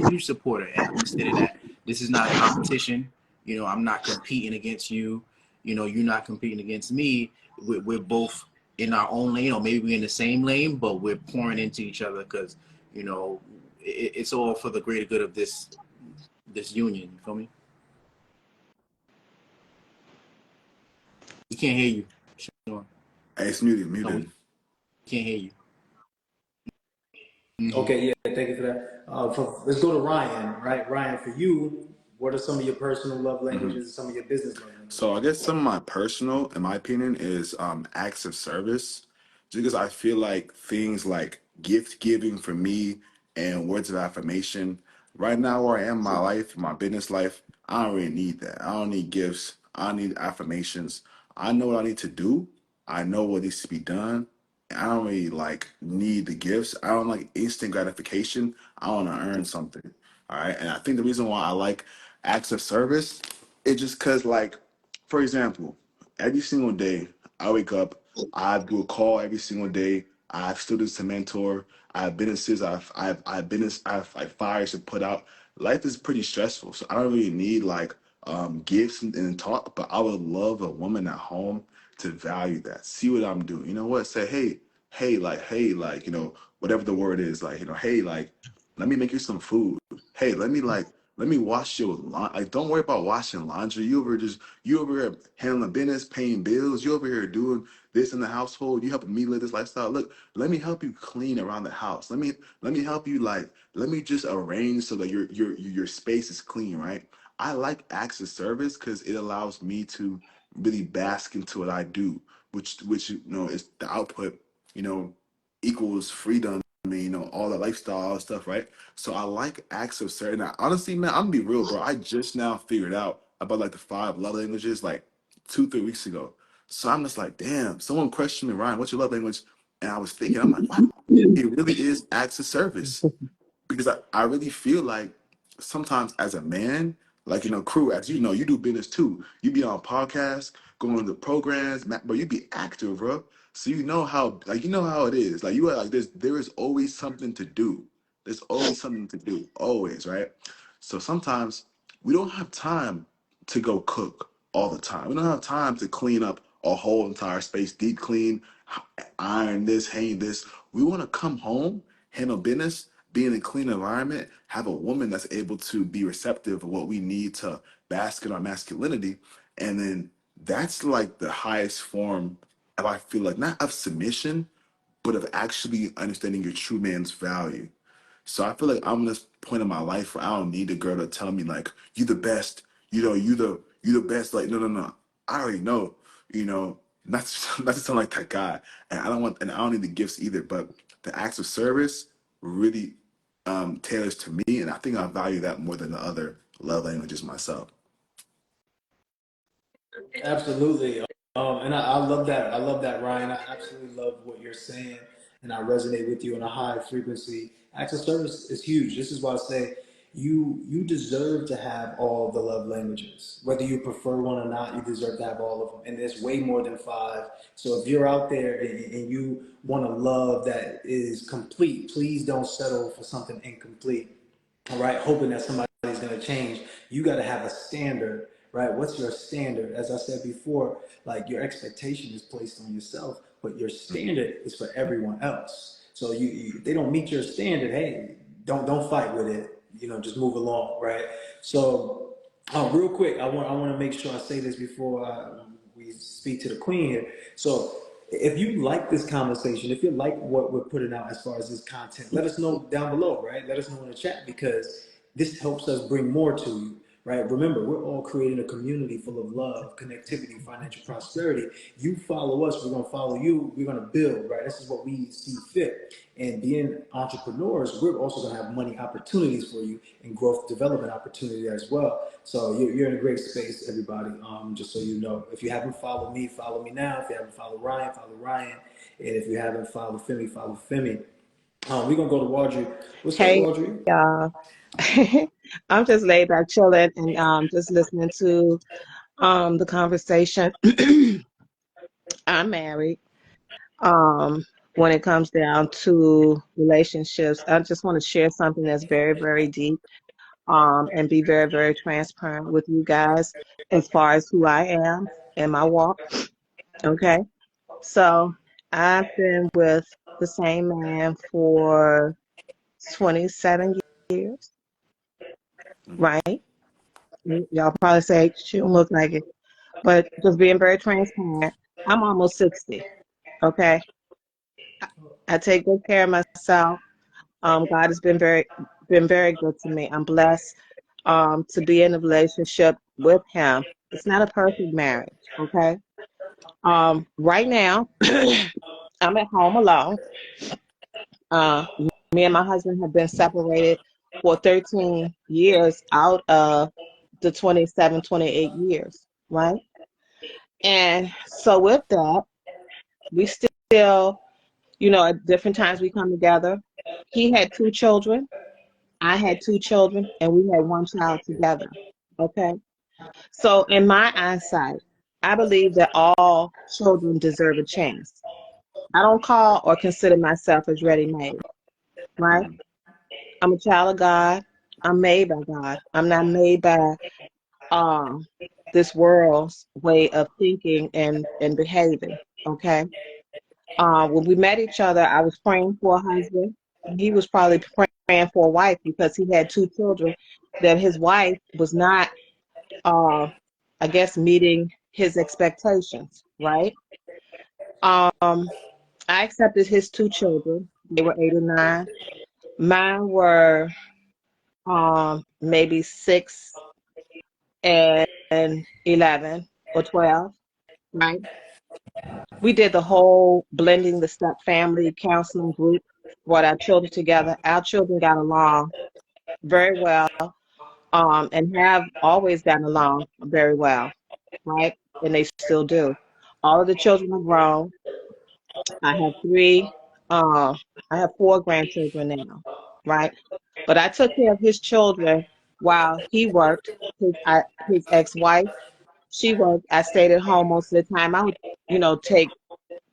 S3: huge supporter and understanding that this is not a competition. I'm not competing against you. You're not competing against me. We're both in our own lane. Maybe we're in the same lane, but we're pouring into each other because it's all for the greater good of this union. You feel me? We can't hear you. Sean.
S2: Hey, it's muted,
S3: No, we
S2: muted.
S3: can't hear you. Mm-hmm.
S1: Okay, yeah, thank you for that. Let's go to Ryan, right? Ryan, for you, what are some of your personal love languages and some of your business love languages?
S2: So I guess some of my personal, in my opinion, is acts of service. Just because I feel like things like gift giving for me and words of affirmation, right now where I am in my life, my business life, I don't really need that. I don't need gifts. I don't need affirmations. I know what I need to do. I know what needs to be done. I don't really like need the gifts. I don't like instant gratification. I want to earn something. All right. And I think the reason why I like acts of service is just because, like, for example, every single day I wake up, I do a call every single day. I have students to mentor. I have businesses. I've business. I have like fires to put out. Life is pretty stressful, so I don't really need like gifts and talk. But I would love a woman at home to value that. See what I'm doing. You know what? Say, hey, like, whatever the word is, like, hey, like, let me make you some food. Hey, let me wash your laundry. Like, don't worry about washing laundry. You over here handling business, paying bills. You over here doing this in the household. You helping me live this lifestyle. Look, let me help you clean around the house. Let me help you, like, let me just arrange so that your space is clean, right? I like acts of service because it allows me to really bask into what I do, which is the output, you know, equals freedom. I mean, all the lifestyle stuff, right? So I like acts of service. Now, honestly, man, I'm gonna be real, bro. I just now figured out about like the 5 love languages like 2, 3 weeks ago. So I'm just like, damn. Someone questioned me, Ryan, what's your love language? And I was thinking, I'm like, wow, it really is acts of service because I really feel like sometimes as a man, like, crew, as you know, you do business too. You be on podcasts, going to programs, but you be active, bro. So you know how it is. Like you are like there is always something to do. There's always something to do, always, right? So sometimes we don't have time to go cook all the time. We don't have time to clean up a whole entire space, deep clean, iron this, hang this. We want to come home, handle business, be in a clean environment, have a woman that's able to be receptive of what we need to bask in our masculinity. And then that's like the highest form of, I feel like, not of submission, but of actually understanding your true man's value. So I feel like I'm in this point in my life where I don't need a girl to tell me like, you the best, you the best. Like, no, no, no. I already know, not to, not to sound like that guy. And I don't need the gifts either, but the acts of service really tailors to me. And I think I value that more than the other love languages myself.
S1: Absolutely. And I love that. I love that, Ryan. I absolutely love what you're saying, and I resonate with you on a high frequency. Acts of service is huge. This is why I say you deserve to have all the love languages. Whether you prefer one or not, you deserve to have all of them. And there's way more than five. So if you're out there and you want a love that is complete, please don't settle for something incomplete. All right, hoping that somebody's going to change. You got to have a standard, right? What's your standard? As I said before, like your expectation is placed on yourself, but your standard is for everyone else. So if they don't meet your standard, hey, don't fight with it. Just move along, right? So, real quick, I want to make sure I say this before we speak to the queen here. So, if you like this conversation, if you like what we're putting out as far as this content, let us know down below, right? Let us know in the chat because this helps us bring more to you, right? Remember, we're all creating a community full of love, connectivity, financial prosperity. You follow us, we're going to follow you, we're going to build, right? This is what we see fit. And being entrepreneurs, we're also going to have money opportunities for you and growth development opportunity as well. So you're in a great space, everybody. Just so you know, if you haven't followed me, follow me now. If you haven't followed Ryan, follow Ryan. And if you haven't followed Femi, follow Femi. We're going to go to Audrey. What's up,
S5: Hey,
S1: Audrey?
S5: y'all. I'm just laid back chilling and just listening to the conversation. I'm married. When it comes down to relationships, I just want to share something that's very, very deep and be very, very transparent with you guys as far as who I am and my walk. Okay. So I've been with the same man for 27 years, right? Y'all probably say she don't look like it, but just being very transparent, I'm almost 60. Okay, I take good care of myself. God has been very good to me. I'm blessed to be in a relationship with him. It's not a perfect marriage. Okay, right now I'm at home alone. Uh, Me and my husband have been separated for 13 years out of the 27, 28 years, right? And so with that, we still, at different times we come together. He had 2 children, I had 2 children, and we had one child together. Okay. So in my eyesight, I believe that all children deserve a chance. I don't call or consider myself as ready made, right?
S2: Mhm.
S5: I'm a child of God. I'm made by God. I'm not made by um this world's way of thinking and behaving. Okay. When we met each other, I was praying for a husband. He was probably praying for a wife because he had two children that his wife was not, uh, I guess, meeting his expectations, right? Um, I accepted his two children. They were 8 and 9. Mine were maybe 6 and 11 or 12, right? We did the whole blending the step family counseling group, brought our children together. Our children got along very well, and have always gotten along very well, right? And they still do. All of the children are grown. I have three, uh, I have four grandchildren now, right? But I took care of his children while he worked. His ex-wife, she worked. I stayed at home most of the time. I would, take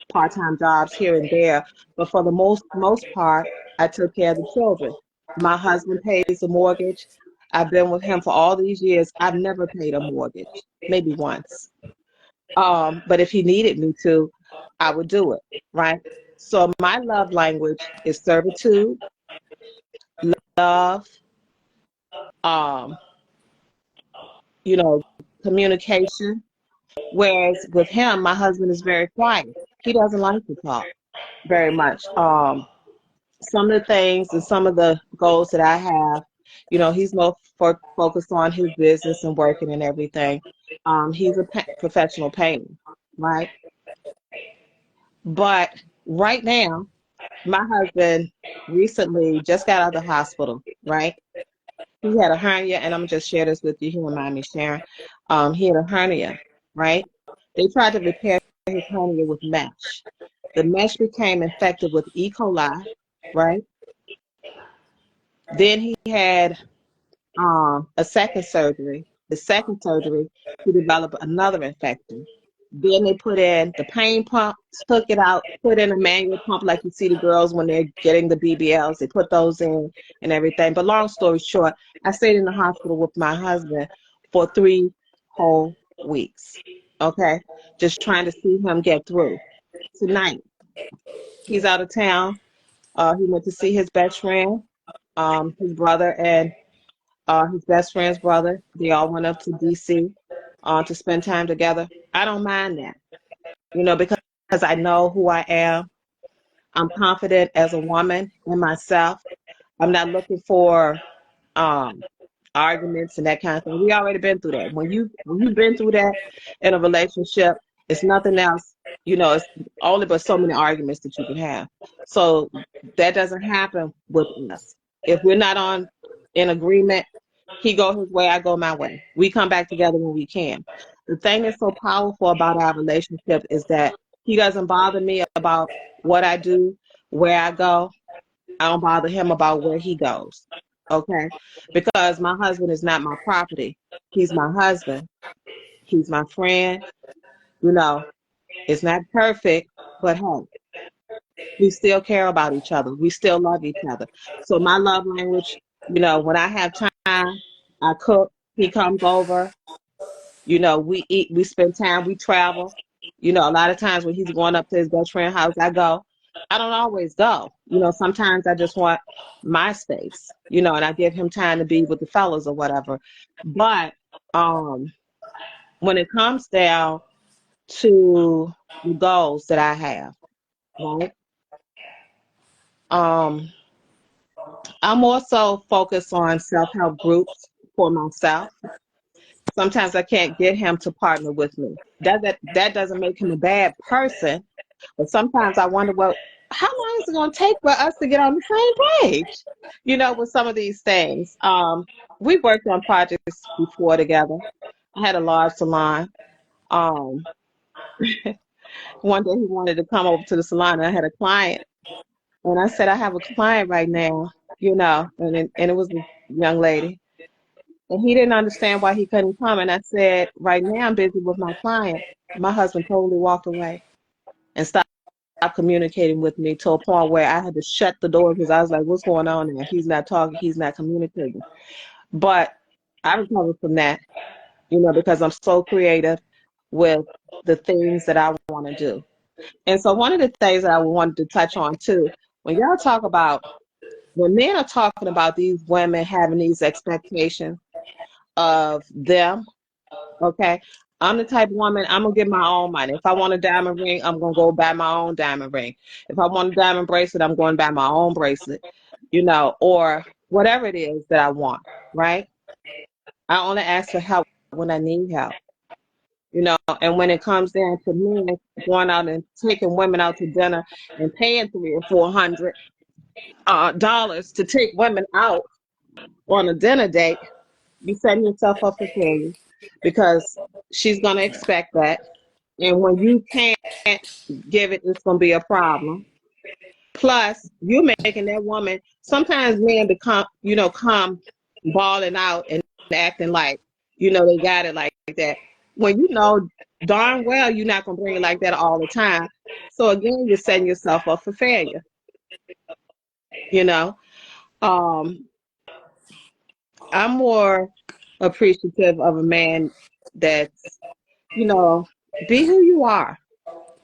S5: part-time jobs here and there, but for the most part, I took care of the children. My husband pays the mortgage. I've been with him for all these years. I've never paid a mortgage, maybe once. But if he needed me to, I would do it, right? So my love language is servitude, love, um, you know, communication. Whereas with him, my husband is very quiet. He doesn't like to talk very much. Some of the things and some of the goals that I have, he's more focused on his business and working and everything. He's a professional painter, right? But right now, my husband recently just got out of the hospital, right? He had a hernia, and I'm gonna just share this with you. He don't mind me sharing. He had a hernia, right? They tried to repair his hernia with mesh. The mesh became infected with E. coli, right? Then he had a second surgery. The second surgery, he developed another infection. Then they put in the pain pump, took it out, put in a manual pump like you see the girls when they're getting the BBLs. They put those in and everything. But long story short, I stayed in the hospital with my husband for 3 whole weeks. Okay? Just trying to see him get through. Tonight, he's out of town. He went to see his best friend, his brother, and his best friend's brother. They all went up to DC to spend time together. I don't mind that, because I know who I am. I'm confident as a woman in myself. I'm not looking for um, arguments and that kind of thing. We already been through that. When you've been through that in a relationship, it's nothing else. It's only but so many arguments that you can have. So that doesn't happen with us. If we're not in agreement, he go his way, I go my way. We come back together when we can. The thing that's so powerful about our relationship is that he doesn't bother me about what I do, where I go. I don't bother him about where he goes. Okay? Because my husband is not my property. He's my husband. He's my friend. It's not perfect, but hey, we still care about each other. We still love each other. So my love language, when I have time, I cook, he comes over, we eat, we spend time, we travel. A lot of times when he's going up to his best friend's house, I go. I don't always go. Sometimes I just want my space, and I give him time to be with the fellas or whatever. But when it comes down to the goals that I have, right? Um, I'm also focused on self-help groups for myself. Sometimes I can't get him to partner with me. That doesn't make him a bad person, but sometimes I wonder, well, how long is it going to take for us to get on the same page? With some of these things. We've worked on projects before together. I had a large salon. Um, One day he wanted to come over to the salon, and I had a client, and I said, I have a client right now, and it was a young lady. And he didn't understand why he couldn't come. And I said, right now I'm busy with my client. My husband totally walked away and stopped communicating with me to a point where I had to shut the door because I was like, what's going on there? He's not talking. He's not communicating. But I recovered from that. because I'm so creative with the things that I want to do. And so one of the things that I wanted to touch on too, when y'all talk about, when men are talking about these women having these expectations of them, okay, I'm the type of woman, I'm gonna get my own money. If I want a diamond ring, I'm gonna go buy my own diamond ring. If I want a diamond bracelet, I'm going to buy my own bracelet, or whatever it is that I want, right? I only ask for help when I need help. And when it comes down to men going out and taking women out to dinner and paying $300 or $400 to take women out on a dinner date, you setting yourself up for failure because she's gonna expect that, and when you can't give it, it's gonna be a problem. Plus, you making that woman. Sometimes men become, come balling out and acting like, they got it like that. When you know darn well you're not gonna bring it like that all the time. So again, you're setting yourself up for failure. You know, um, I'm more appreciative of a man that's, you know, be who you are.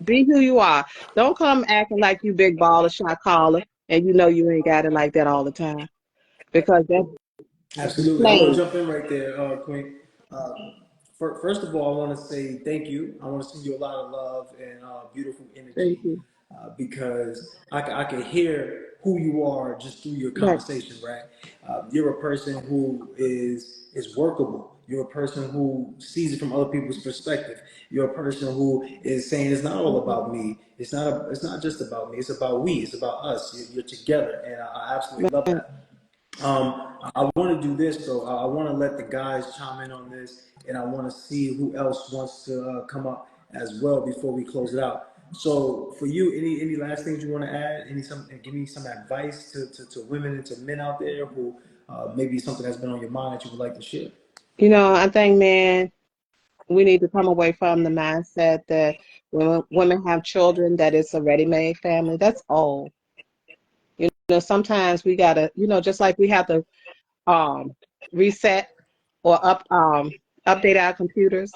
S5: Be who you are. Don't come acting like you big baller, shot caller, and you ain't got it like that all the time. Because that's
S1: Absolutely. I want to
S5: plain.
S1: jump in right there, Queen. First of all, I want to say thank you. I want to send you a lot of love and beautiful
S5: Thank
S1: energy
S5: you.
S1: because I can hear who you are just through your
S5: Right.
S1: conversation, right? You're a person who is workable. You're a person who sees it from other people's perspective. You're a person who is saying it's not all about me. It's not just about me. It's about we. It's about us. You're together, and I absolutely love
S5: Right.
S1: that. I want to do this though. I want to let the guys chime in on this, and I want to see who else wants to come up as well before we close it out. So, for you, any last things you want to add? Give me some advice to women and to men out there who maybe something that's been on your mind that you would like to share.
S5: I think, man, we need to come away from the mindset that when women have children, that it's a ready-made family. That's old. Sometimes we gotta, just like we have to um, reset or update our computers.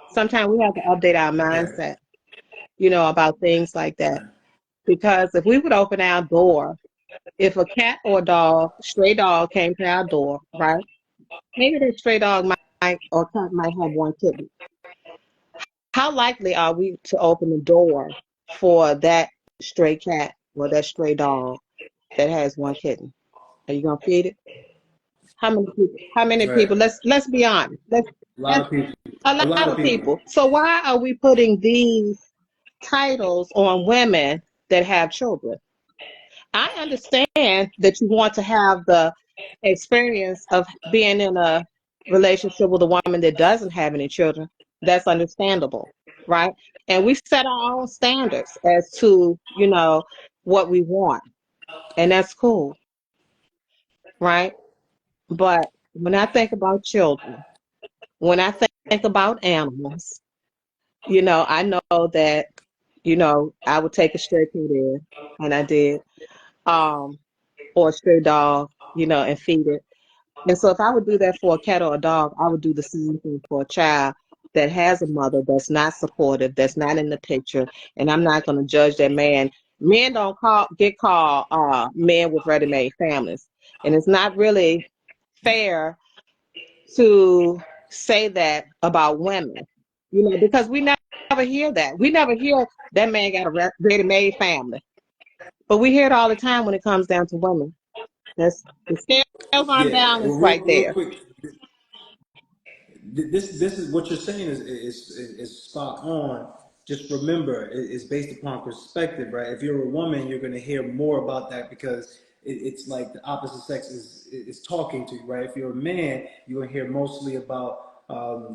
S5: Sometimes we have to update our
S1: Right,
S5: mindset, about things like that.
S1: right,
S5: Because if we would open our door, if a cat or a dog, stray dog came to our door, right? Maybe that stray dog might or cat might have one kitten. How likely are we to open the door for that stray cat or that stray dog that has one kitten? Are you gonna feed it? How many people? How many
S1: right.
S5: people? Let's be honest.
S1: A lot
S5: Let's
S1: of people.
S5: a
S1: A lot
S5: lot
S1: of
S5: of
S1: people.
S5: people. So why are we putting these titles on women that have children? I understand that you want to have the experience of being in a relationship with a woman that doesn't have any children. That's understandable, right? And we set our own standards as to, what we want, and that's cool, right? But when I think about children, when I think about animals, I know that, I would take a stray cat in, and I did, um, or a stray dog, and feed it. And so if I would do that for a cat or a dog, I would do the same thing for a child that has a mother that's not supportive, that's not in the picture, and I'm not going to judge that man. Men don't get called men with ready-made families, and it's not really fair to say that about women, because we never hear that. We never hear that man got a ready-made family, but we hear it all the time when it comes down to women. That's the scales are
S1: Yeah. Well,
S5: unbalanced right
S1: real
S5: there.
S1: quick. This is what you're saying is spot on. Just remember, it's based upon perspective, right? If you're a woman, you're going to hear more about that because it's like the opposite sex is talking to you, right? If you're a man, you're going to hear mostly about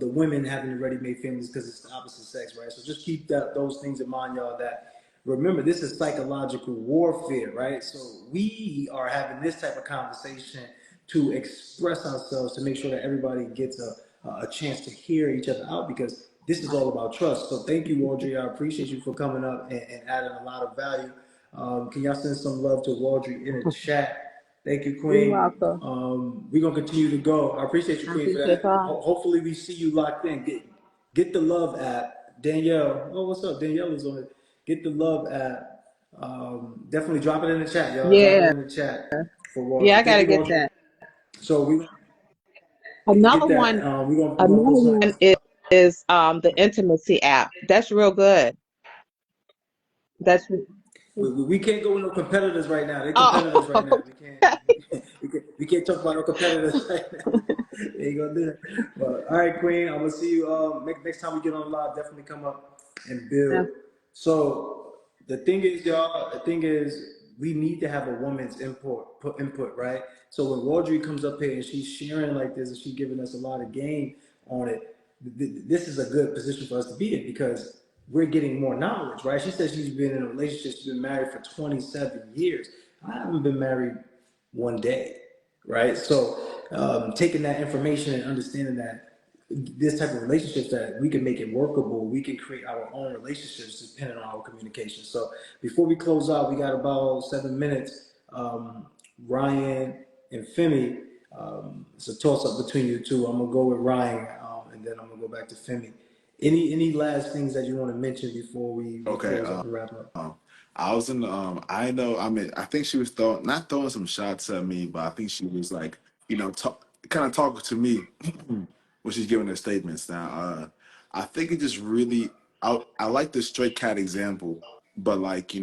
S1: the women having the ready-made families because it's the opposite sex, right? So just keep those things in mind, y'all. That remember, this is psychological warfare, right? So we are having this type of conversation to express ourselves to make sure that everybody gets a chance to hear each other out because this is all about trust. So thank you, Audrey. I appreciate you for coming up and adding a lot of value. Can y'all send some love to Audrey in the chat? Thank you,
S5: You're
S1: Queen.
S5: welcome.
S1: We're gonna continue to go. I appreciate you,
S5: I
S1: Queen, for
S5: appreciate
S1: that.
S5: y'all.
S1: Hopefully, we see you locked in. Get the Love app, Danielle. Oh, what's up? Danielle is on it. Get the Love app. Definitely drop it in the chat, y'all. Drop it
S5: Yeah.
S1: in the chat for
S5: Yeah,
S1: Waldry.
S5: I
S1: Thank
S5: gotta
S1: you,
S5: get
S1: Waldry.
S5: that.
S1: So we gonna
S5: Another
S1: get that.
S5: one,
S1: We're gonna post some.
S5: is the intimacy app. That's real good. That's
S1: We can't go with no competitors right now. They're competitors right now.
S5: oh,
S1: We can't we can't talk about no competitors right now. They ain't gonna do that. But all right, Queen. I'm gonna see you. Next time we get on live, definitely come up and build. So the thing is, y'all. The thing is, we need to have a woman's input, right? So when Audrey comes up here and she's sharing like this and she's giving us a lot of game on it, this is a good position for us to be in because we're getting more knowledge, right? She said she's been in a relationship, she's been married for 27 years. I haven't been married one day, right? So taking that information and understanding that this type of relationships that we can make it workable, we can create our own relationships depending on our communication. So before we close out, we got about 7 minutes. Ryan and Femi, it's a toss up between you two. I'm gonna go with Ryan, and then I'm gonna go back to Femi. Any last things that you want to mention before we
S2: Okay.
S1: close up and wrap up?
S2: I was in the I know I mean I think she was not throwing some shots at me, but I think she was like, kind of talking to me when she's giving her statements. Now, I think it just really I like the straight cat example, but like,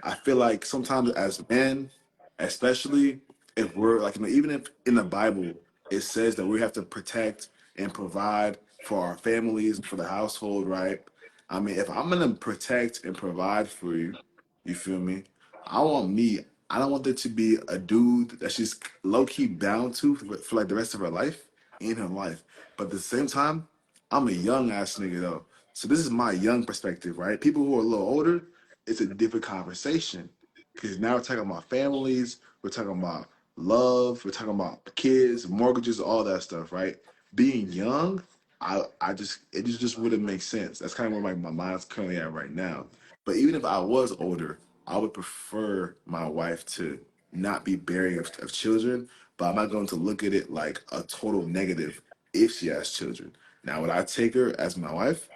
S2: I feel like sometimes as men, especially if we're like, even if in the Bible it says that we have to protect and provide for our families, for the household, right? I mean, if I'm gonna protect and provide for you, you feel me? I want me. I don't want there to be a dude that she's low key bound to for like the rest of her life in her life. But at the same time, I'm a young ass nigga though. So this is my young perspective, right? People who are a little older, it's a different conversation. Because now we're talking about families, we're talking about love, we're talking about kids, mortgages, all that stuff, right? Being young, I just it just wouldn't make sense. That's kind of where my mind's currently at right now. But even if I was older, I would prefer my wife to not be bearing of children, but I'm not going to look at it like a total negative if she has children. Now, would I take her as my wife?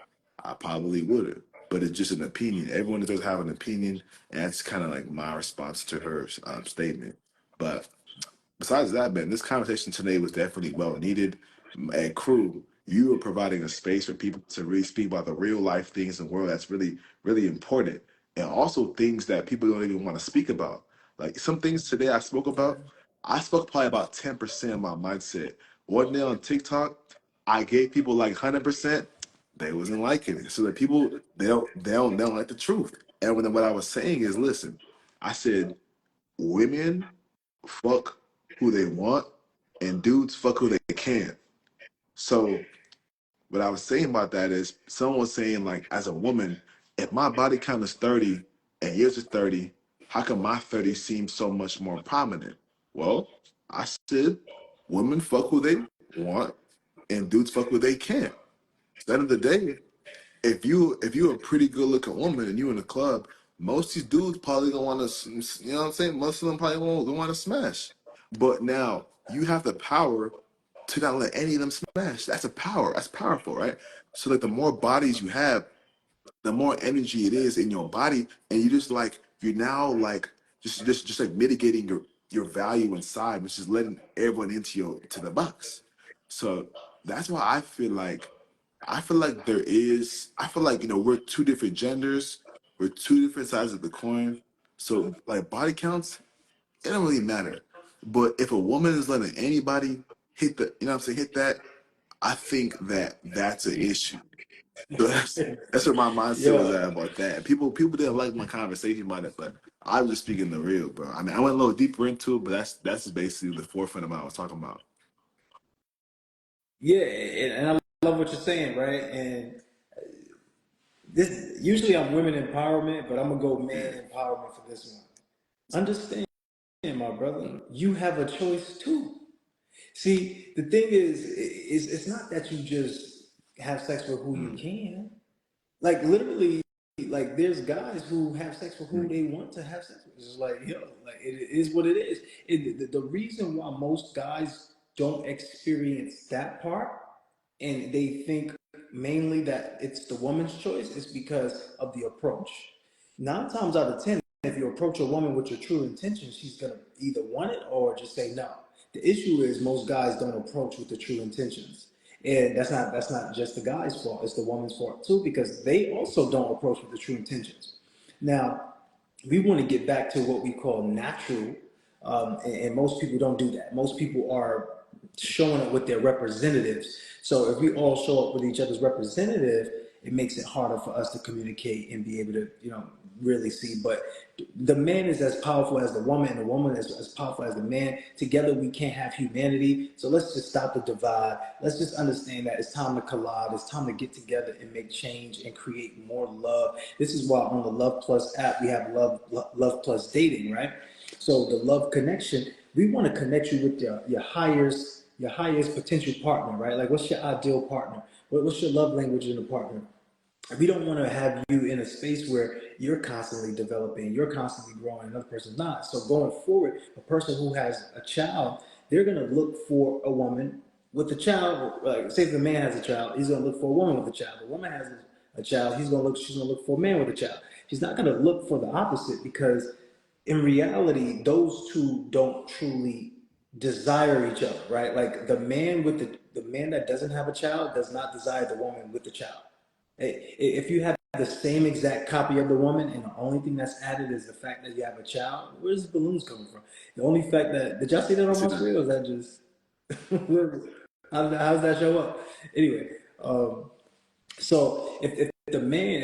S2: I probably would, but it's just an opinion. Everyone does have an opinion, and that's kind of like my response to her statement. But besides that, man, this conversation today was definitely well needed. And crew, you are providing a space for people to really speak about the real life things in the world that's really, really important. And also things that people don't even want to speak about. Like some things today I spoke probably about 10% of my mindset. One day on TikTok, I gave people like 100%, they wasn't liking it. So that people, they don't like the truth. And what I was saying is, listen, I said, women fuck who they want, and dudes fuck who they can. So what I was saying about that is someone was saying like as a woman, if my body count is 30 and yours is 30, how come my 30 seems so much more prominent? Well, I said women fuck who they want and dudes fuck who they can. At the end of the day, if you're a pretty good looking woman and you in a club, most of these dudes probably gonna want to, you know what I'm saying? Most of them probably won't want to smash. But now you have the power to not let any of them smash. That's a power. That's powerful, right? So like the more bodies you have, the more energy it is in your body, and you just like you're now like just like mitigating your value inside, which is letting everyone into your to the box. So that's why I feel like I feel like we're two different genders, we're two different sides of the coin. So like body counts, it don't really matter. But if a woman is letting anybody hit the, you know what I'm saying, hit that, I think that that's an issue. So that's where my mindset was
S1: Yo,
S2: at about that. People didn't like my conversation about it, but I was just speaking the real, bro. I mean, I went a little deeper into it, but that's just basically the forefront of what I was talking about.
S1: yeah, and I love what you're saying, right? And this usually I'm women empowerment, but I'm gonna go
S2: Yeah.
S1: man empowerment for this one. Understand, my brother, you have a choice too. See, the thing is it's not that you just have sex with who you
S2: Mm.
S1: can. Like literally, like there's guys who have sex with who they want to have sex with. It's just like, yo, like it is what it is. The reason why most guys don't experience that part and they think mainly that it's the woman's choice is because of the approach. 9 times out of 10, if you approach a woman with your true intentions, she's gonna either want it or just say no. The issue is most guys don't approach with the true intentions. And that's not just the guy's fault, it's the woman's fault too, because they also don't approach with the true intentions. Now, we want to get back to what we call natural, and most people don't do that. Most people are showing up with their representatives. So if we all show up with each other's representative, it makes it harder for us to communicate and be able to, really see. But the man is as powerful as the woman, and the woman is as powerful as the man. Together, we can't have humanity. So let's just stop the divide. Let's just understand that it's time to collide. It's time to get together and make change and create more love. This is why on the Love Plus app, we have Love Plus Dating, right? So the love connection, we want to connect you with your highest potential partner, right? Like, what's your ideal partner? What's your love language in a partner? We don't want to have you in a space where you're constantly developing, you're constantly growing, another person's not. So going forward, a person who has a child, they're going to look for a woman with a child. Like, say if the man has a child, he's going to look for a woman with a child. The woman has a child, she's going to look for a man with a child. She's not going to look for the opposite, because in reality, those two don't truly desire each other, right? Like the man that doesn't have a child does not desire the woman with the child. If you have the same exact copy of the woman and the only thing that's added is the fact that you have a child, where's the balloons coming from? The only fact that, did y'all see that on my screen, or is that just, how's that show up? Anyway, so if the man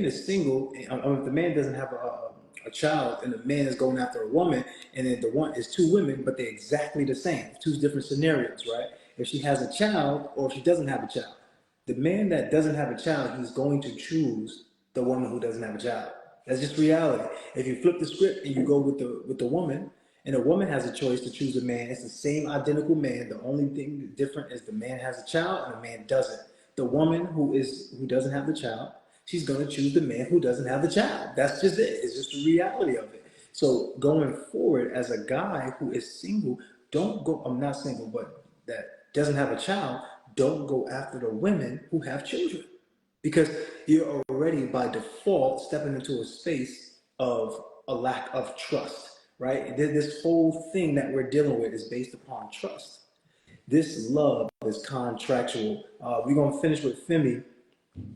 S1: is single, if the man doesn't have a child and the man is going after a woman, and then the one is two women, but they're exactly the same, two different scenarios, right? If she has a child or if she doesn't have a child, the man that doesn't have a child, he's going to choose the woman who doesn't have a child. That's just reality. If you flip the script and you go with the woman, and a woman has a choice to choose a man, it's the same identical man. The only thing different is the man has a child and the man doesn't. The woman who doesn't have the child, she's going to choose the man who doesn't have the child. That's just it. It's just the reality of it. So going forward, as a guy who is single, don't go. I'm not single, but that doesn't have a child. Don't go after the women who have children, because you're already by default stepping into a space of a lack of trust, right? This whole thing that we're dealing with is based upon trust. This love is contractual. We're gonna finish with Femi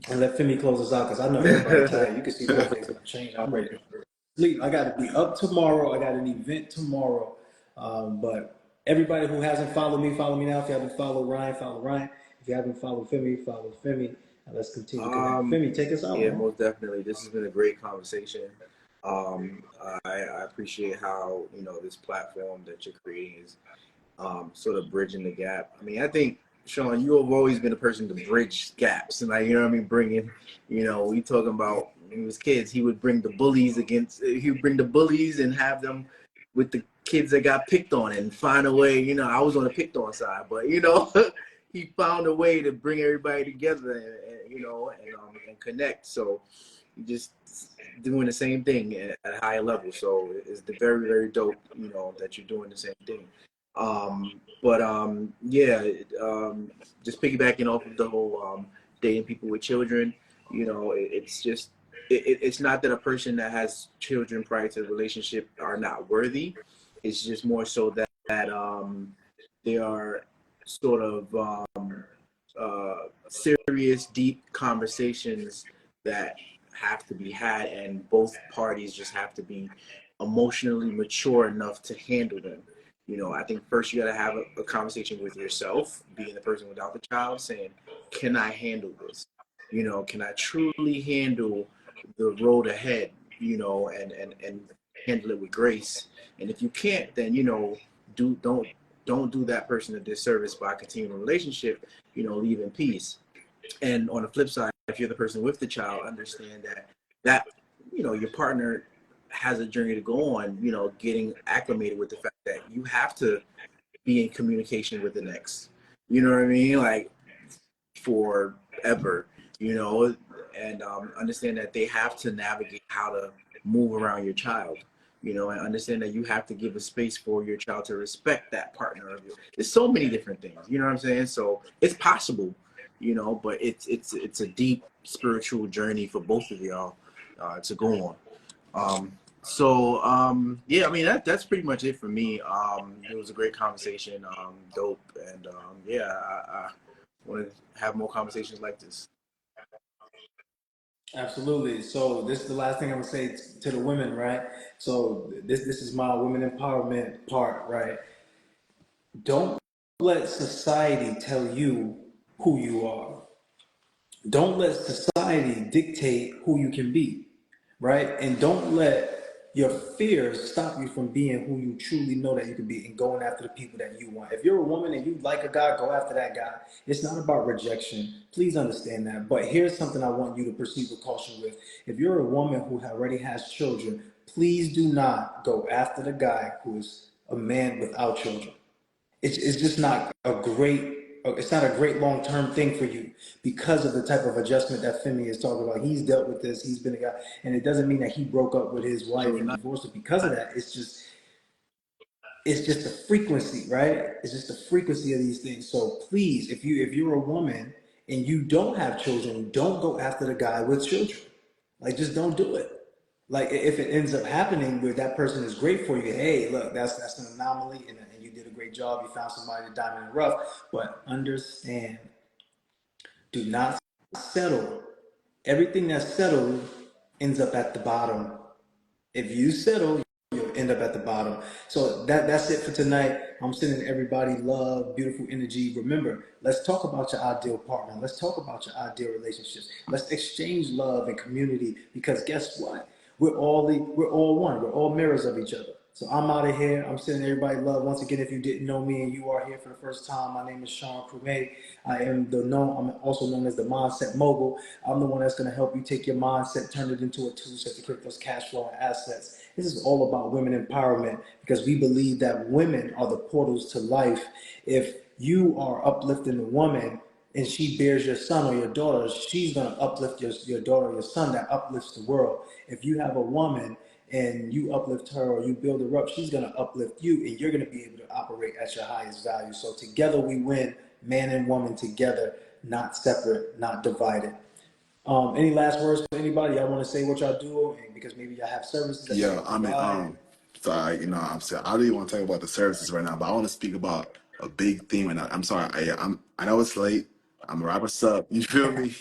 S1: and let Femi close us out, because I know everybody tired. You can see my face gonna change. I'm ready to sleep. I got to be up tomorrow. I got an event tomorrow. But everybody who hasn't followed me, follow me now. If you haven't followed Ryan, follow Ryan. If you haven't followed Femi, follow Femi. And let's continue to connect. Femi, take us out.
S3: Yeah,
S1: man.
S3: most definitely. This has been a great conversation. I appreciate how this platform that you're creating is sort of bridging the gap. I mean, I think, Sean, you have always been a person to bridge gaps, and like, you know what I mean, bringing, we talking about when he was kids, he would bring the bullies and have them with the kids that got picked on and find a way. I was on the picked on side, but he found a way to bring everybody together and connect. So just doing the same thing at a higher level. So it's very, very dope, that you're doing the same thing. Just piggybacking off of the whole dating people with children, it's not that a person that has children prior to the relationship are not worthy. It's just more so that they are sort of serious, deep conversations that have to be had, and both parties just have to be emotionally mature enough to handle them. I think first you got to have a conversation with yourself, being the person without the child, saying, can I handle this? Can I truly handle the road ahead, and handle it with grace? And if you can't, then, don't do that person a disservice by continuing a relationship, leave in peace. And on the flip side, if you're the person with the child, understand that your partner has a journey to go on, getting acclimated with the fact that you have to be in communication with the next, you know what I mean? Like forever, and understand that they have to navigate how to move around your child, you know, and understand that you have to give a space for your child to respect that partner of yours. There's so many different things, you know what I'm saying? So it's possible, you know, but it's a deep spiritual journey for both of y'all to go on. Yeah, I mean that's pretty much it for me. It was a great conversation, dope, and yeah, I want to have more conversations like this.
S1: Absolutely. So this is the last thing I'm gonna say to the women, right? So this is my women empowerment part, right? Don't let society tell you who you are. Don't let society dictate who you can be, right? And don't let your fears stop you from being who you truly know that you can be and going after the people that you want. If you're a woman and you like a guy, go after that guy. It's not about rejection. Please understand that. But here's something I want you to proceed with caution with. If you're a woman who already has children, please do not go after the guy who is a man without children. It's just not a great, it's not a great long-term thing for you because of the type of adjustment that Femi is talking about. He's dealt with this, he's been a guy, and it doesn't mean that he broke up with his wife
S3: So
S1: and
S3: not
S1: divorced her because of that. It's just the frequency, right? It's just the frequency of these things. So please, if you're a woman and you don't have children, don't go after the guy with children. Like, just don't do it. Like, if it ends up happening where that person is great for you, hey, look, that's an anomaly, and you did a great job. You found somebody to diamond in the rough. But understand, do not settle. Everything that's settled ends up at the bottom. If you settle, you'll end up at the bottom. So that's it for tonight. I'm sending everybody love, beautiful energy. Remember, let's talk about your ideal partner. Let's talk about your ideal relationships. Let's exchange love and community, because guess what? We're all one. We're all mirrors of each other. So I'm out of here. I'm sending everybody love. Once again, if you didn't know me and you are here for the first time, my name is Sean Crumay. I'm also known as the Mindset Mogul. I'm the one that's going to help you take your mindset, turn it into a tool set to create those cash flow and assets. This is all about women empowerment, because we believe that women are the portals to life. If you are uplifting the woman and she bears your son or your daughter, she's going to uplift your daughter or your son. That uplifts the world. If you have a woman and you uplift her or you build her up, she's going to uplift you, and you're going to be able to operate at your highest value. So together we win, man and woman together, not separate, not divided. Any last words for anybody? Y'all want to say what y'all do, and because maybe y'all have services that y'all
S2: Yeah,
S1: can
S2: I mean,
S1: provide.
S2: sorry, I'm saying I don't even want to talk about the services right now, but I want to speak about a big theme right now. I'm sorry, I know it's late. I'm wrap us up. You feel me?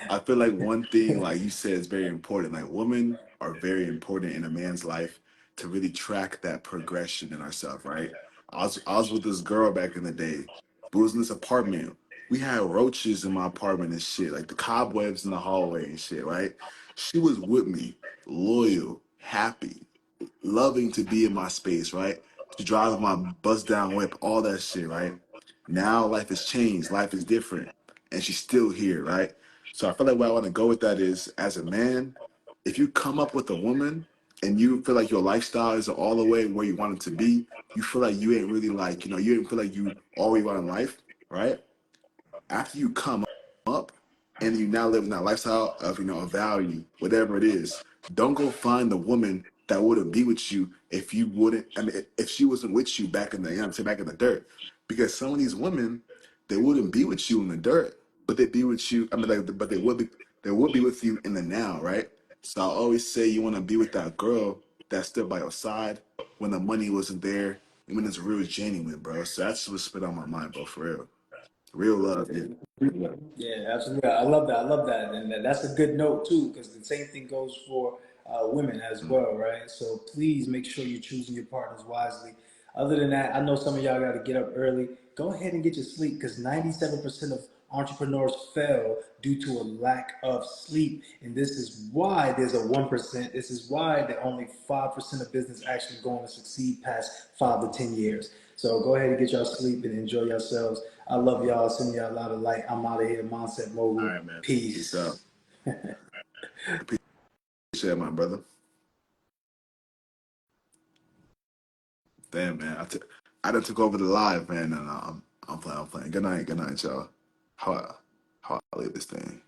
S2: I feel like one thing, like you said, is very important. Like women are very important in a man's life to really track that progression in ourselves, right? I was with this girl back in the day. We was in this apartment. We had roaches in my apartment and shit, like the cobwebs in the hallway and shit, right? She was with me, loyal, happy, loving to be in my space, right? To drive my bust down whip, all that shit, right? Now life has changed, life is different, and she's still here, right? So I feel like where I want to go with that is, as a man, if you come up with a woman and you feel like your lifestyle is all the way where you want it to be, you feel like you ain't really like, you ain't feel like you all you want in life, right? After you come up and you now live in that lifestyle of a value, whatever it is, don't go find the woman that wouldn't be with you if you wouldn't. I mean, if she wasn't with you back in the, back in the dirt, because some of these women, they wouldn't be with you in the dirt, but they'd be with you. I mean, like, but they would be with you in the now, right? So I always say you want to be with that girl that stood by your side when the money wasn't there and when it's real genuine, bro. So that's what's spit on my mind, bro, for real. Real love, yeah.
S1: Yeah, absolutely. I love that. I love that, and that's a good note too, because the same thing goes for women as
S2: Mm.
S1: well, right? So please make sure you're choosing your partners wisely. Other than that, I know some of y'all got to get up early. Go ahead and get your sleep, because 97% of entrepreneurs fail due to a lack of sleep, and this is why there's a 1%. This is why that only 5% of business actually going to succeed past 5 to 10 years. So go ahead and get y'all sleep and enjoy yourselves. I love y'all. Send y'all a lot of light. I'm out of here. Mindset
S3: All
S1: Mogul.
S3: right, man.
S2: Peace out.
S1: Peace.
S2: Appreciate it, my brother. Damn, man. I done took over the live, man, and I'm playing. Good night, y'all. How I leave this thing.